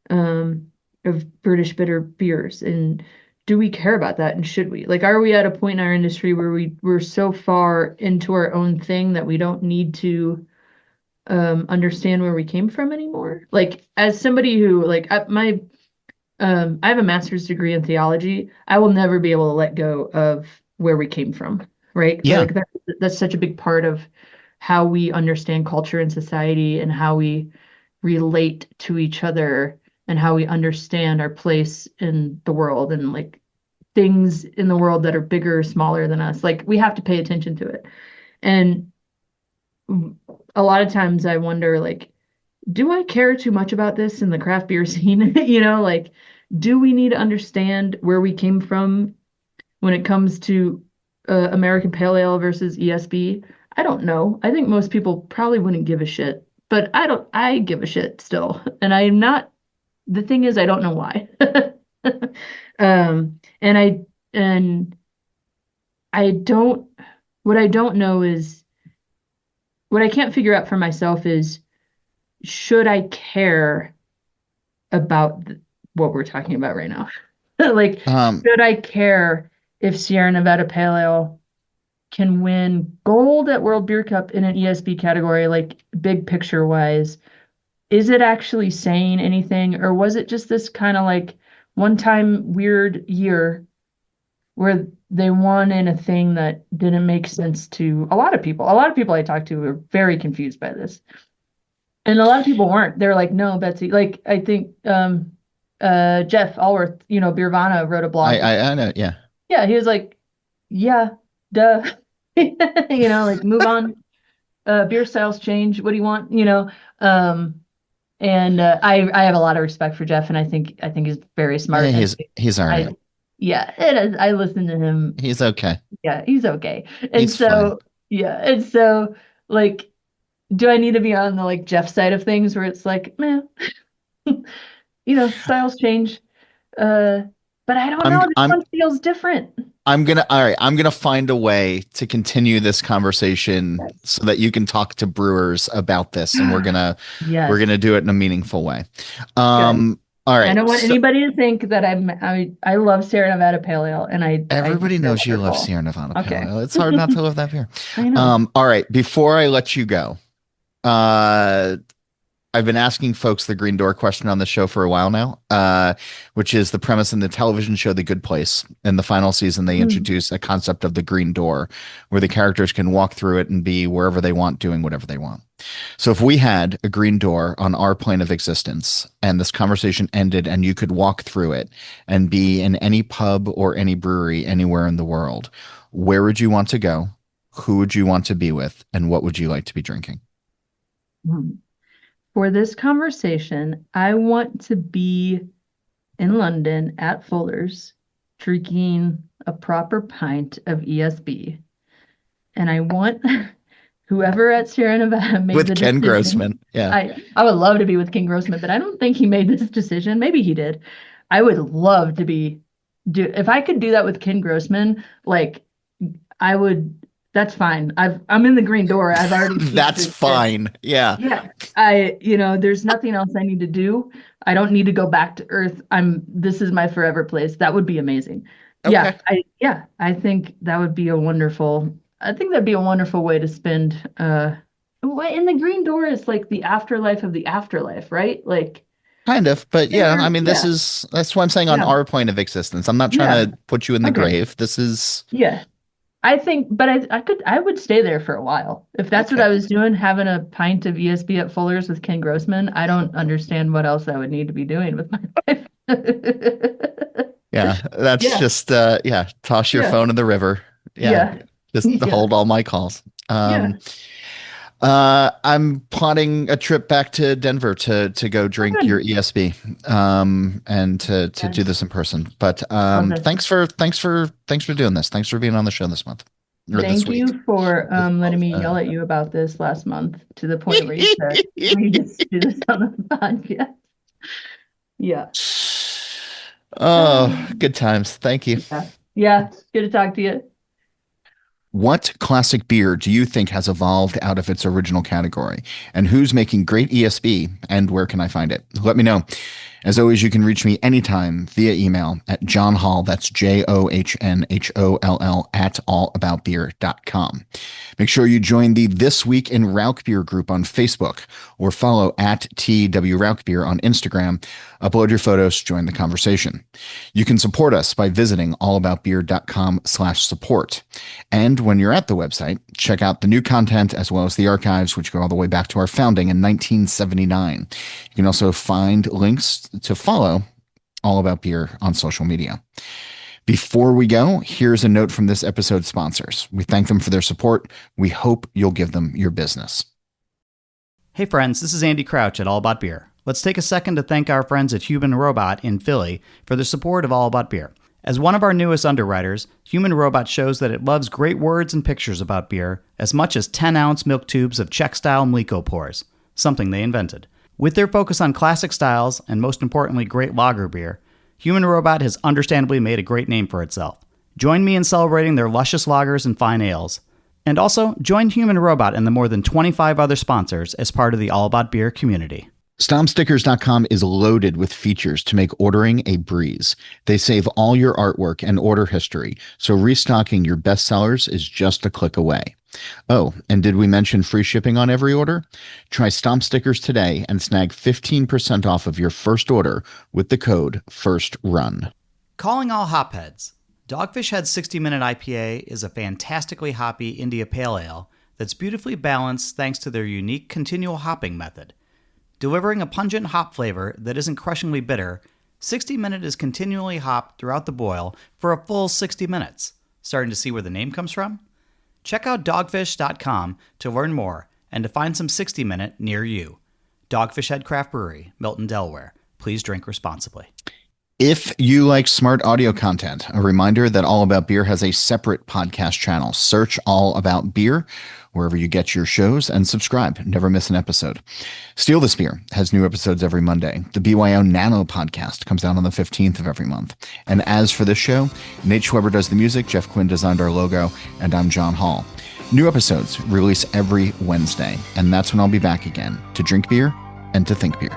um, of British bitter beers. And do we care about that? And should we? Like, are we at a point in our industry where we're so far into our own thing that we don't need to understand where we came from anymore? Like, as somebody who, like, I have a master's degree in theology. I will never be able to let go of where we came from, right? Yeah. Like that's such a big part of how we understand culture and society and how we relate to each other and how we understand our place in the world and like things in the world that are bigger or smaller than us. Like we have to pay attention to it. And a lot of times I wonder, like, do I care too much about this in the craft beer scene? Like, do we need to understand where we came from when it comes to American Pale Ale versus ESB? I don't know. I think most people probably wouldn't give a shit, but I don't, I give a shit still. And I'm not, the thing is, I don't know why. And and I don't, what I don't know is, what I can't figure out for myself is, should I care about what we're talking about right now? Like, should I care if Sierra Nevada Pale Ale can win gold at World Beer Cup in an ESB category, like big picture wise? Is it actually saying anything, or was it just this kind of like one time weird year where they won in a thing that didn't make sense to a lot of people? A lot of people I talked to were very confused by this. And a lot of people weren't. They're like, no, Betsy. Like I think Jeff Allworth, Beervana wrote a blog. I know, yeah. Yeah, he was like, yeah, duh. Like move on. Beer styles change. What do you want? And I have a lot of respect for Jeff, and I think he's very smart. Yeah, And he's all right. yeah, it is. I listen to him. He's okay. Yeah, he's okay. And He's so fine. yeah, and so like, do I need to be on the like Jeff side of things where it's like, man, styles change. Uh, but I don't know. I'm This I'm one feels different. I'm gonna find a way to continue this conversation so that you can talk to brewers about this, and we're Yes, gonna do it in a meaningful way. good. All I right. don't want So anybody to think that I love Sierra Nevada Pale Ale, and I think everybody they're knows you love wonderful. Sierra Nevada Pale Okay. Ale. It's hard not to love that beer. I know. All right. Before I let you go, uh, I've been asking folks the green door question on the show for a while now, which is the premise in the television show The Good Place. In the final season, they Mm. introduce a concept of the green door where the characters can walk through it and be wherever they want, doing whatever they want. So if we had a green door on our plane of existence and this conversation ended and you could walk through it and be in any pub or any brewery anywhere in the world, where would you want to go? Who would you want to be with? And what would you like to be drinking? Mm. For this conversation, I want to be in London at Fuller's drinking a proper pint of ESB. And I want whoever at Sierra Nevada made With the Ken decision. Grossman. Yeah. I would love to be with King Grossman, but I don't think he made this decision. Maybe he did. I would love to if I could do that with Ken Grossman, like I would, that's fine. I'm in the green door. I've already That's fine. Yeah. yeah. There's nothing else I need to do. I don't need to go back to Earth. This is my forever place. That would be amazing. Okay. I think that would be I think that'd be a wonderful way to spend, in the green door is like the afterlife of the afterlife, right? Like Kind of, but yeah, I mean, yeah, that's what I'm saying on yeah, our plane of existence. I'm not yeah. trying to put you in the Okay. grave. This is Yeah. I think, but I would stay there for a while. If that's what okay. I was doing, having a pint of ESB at Fuller's with Ken Grossman, I don't understand what else I would need to be doing with my life. Yeah, that's Yeah, just yeah, toss your yeah, phone in the river. Yeah, yeah, just to yeah, hold all my calls. yeah. I'm plotting a trip back to Denver to go drink your Good. ESB, and to do Yes. this in person. But Love this. thanks for doing this. Thanks for being on the show this month or this Thank week. you for This letting month. me yell at you about this last month to the point where you said we just do this on the podcast. Yeah. Oh, Um, good times. Thank you. yeah. Yeah. Good to talk to you. What classic beer do you think has evolved out of its original category? And who's making great ESB? And where can I find it? Let me know. As always, you can reach me anytime via email at John Holl, that's JOHNHOLL at allaboutbeer.com. Make sure you join the This Week in Rauk Beer group on Facebook or follow at TW Rauk Beer on Instagram. Upload your photos, join the conversation. You can support us by visiting allaboutbeer.com/support. And when you're at the website, check out the new content as well as the archives, which go all the way back to our founding in 1979. You can also find links to follow All About Beer on social media. Before we go, here's a note from this episode's sponsors. We thank them for their support. We hope you'll give them your business. Hey friends, this is Andy Crouch at All About Beer. Let's take a second to thank our friends at Human Robot in Philly for their support of All About Beer. As one of our newest underwriters, Human Robot shows that it loves great words and pictures about beer as much as 10-ounce milk tubes of Czech-style Mliko pours, something they invented. With their focus on classic styles and most importantly great lager beer, Human Robot has understandably made a great name for itself. Join me in celebrating their luscious lagers and fine ales. And also, join Human Robot and the more than 25 other sponsors as part of the All About Beer community. StompStickers.com is loaded with features to make ordering a breeze. They save all your artwork and order history, so restocking your bestsellers is just a click away. Oh, and did we mention free shipping on every order? Try Stomp Stickers today and snag 15% off of your first order with the code FIRSTRUN. Calling all hopheads. Dogfish Head 60-Minute IPA is a fantastically hoppy India Pale Ale that's beautifully balanced thanks to their unique continual hopping method. Delivering a pungent hop flavor that isn't crushingly bitter, 60 Minute is continually hopped throughout the boil for a full 60 minutes. Starting to see where the name comes from? Check out dogfish.com to learn more and to find some 60 Minute near you. Dogfish Head Craft Brewery, Milton, Delaware. Please drink responsibly. If you like smart audio content, a reminder that All About Beer has a separate podcast channel. Search All About Beer wherever you get your shows and subscribe. Never miss an episode. Steal This Beer has new episodes every Monday. The BYO Nano podcast comes out on the 15th of every month. And as for this show, Nate Schweber does the music, Jeff Quinn designed our logo, and I'm John Holl. New episodes release every Wednesday, and that's when I'll be back again to drink beer and to think beer.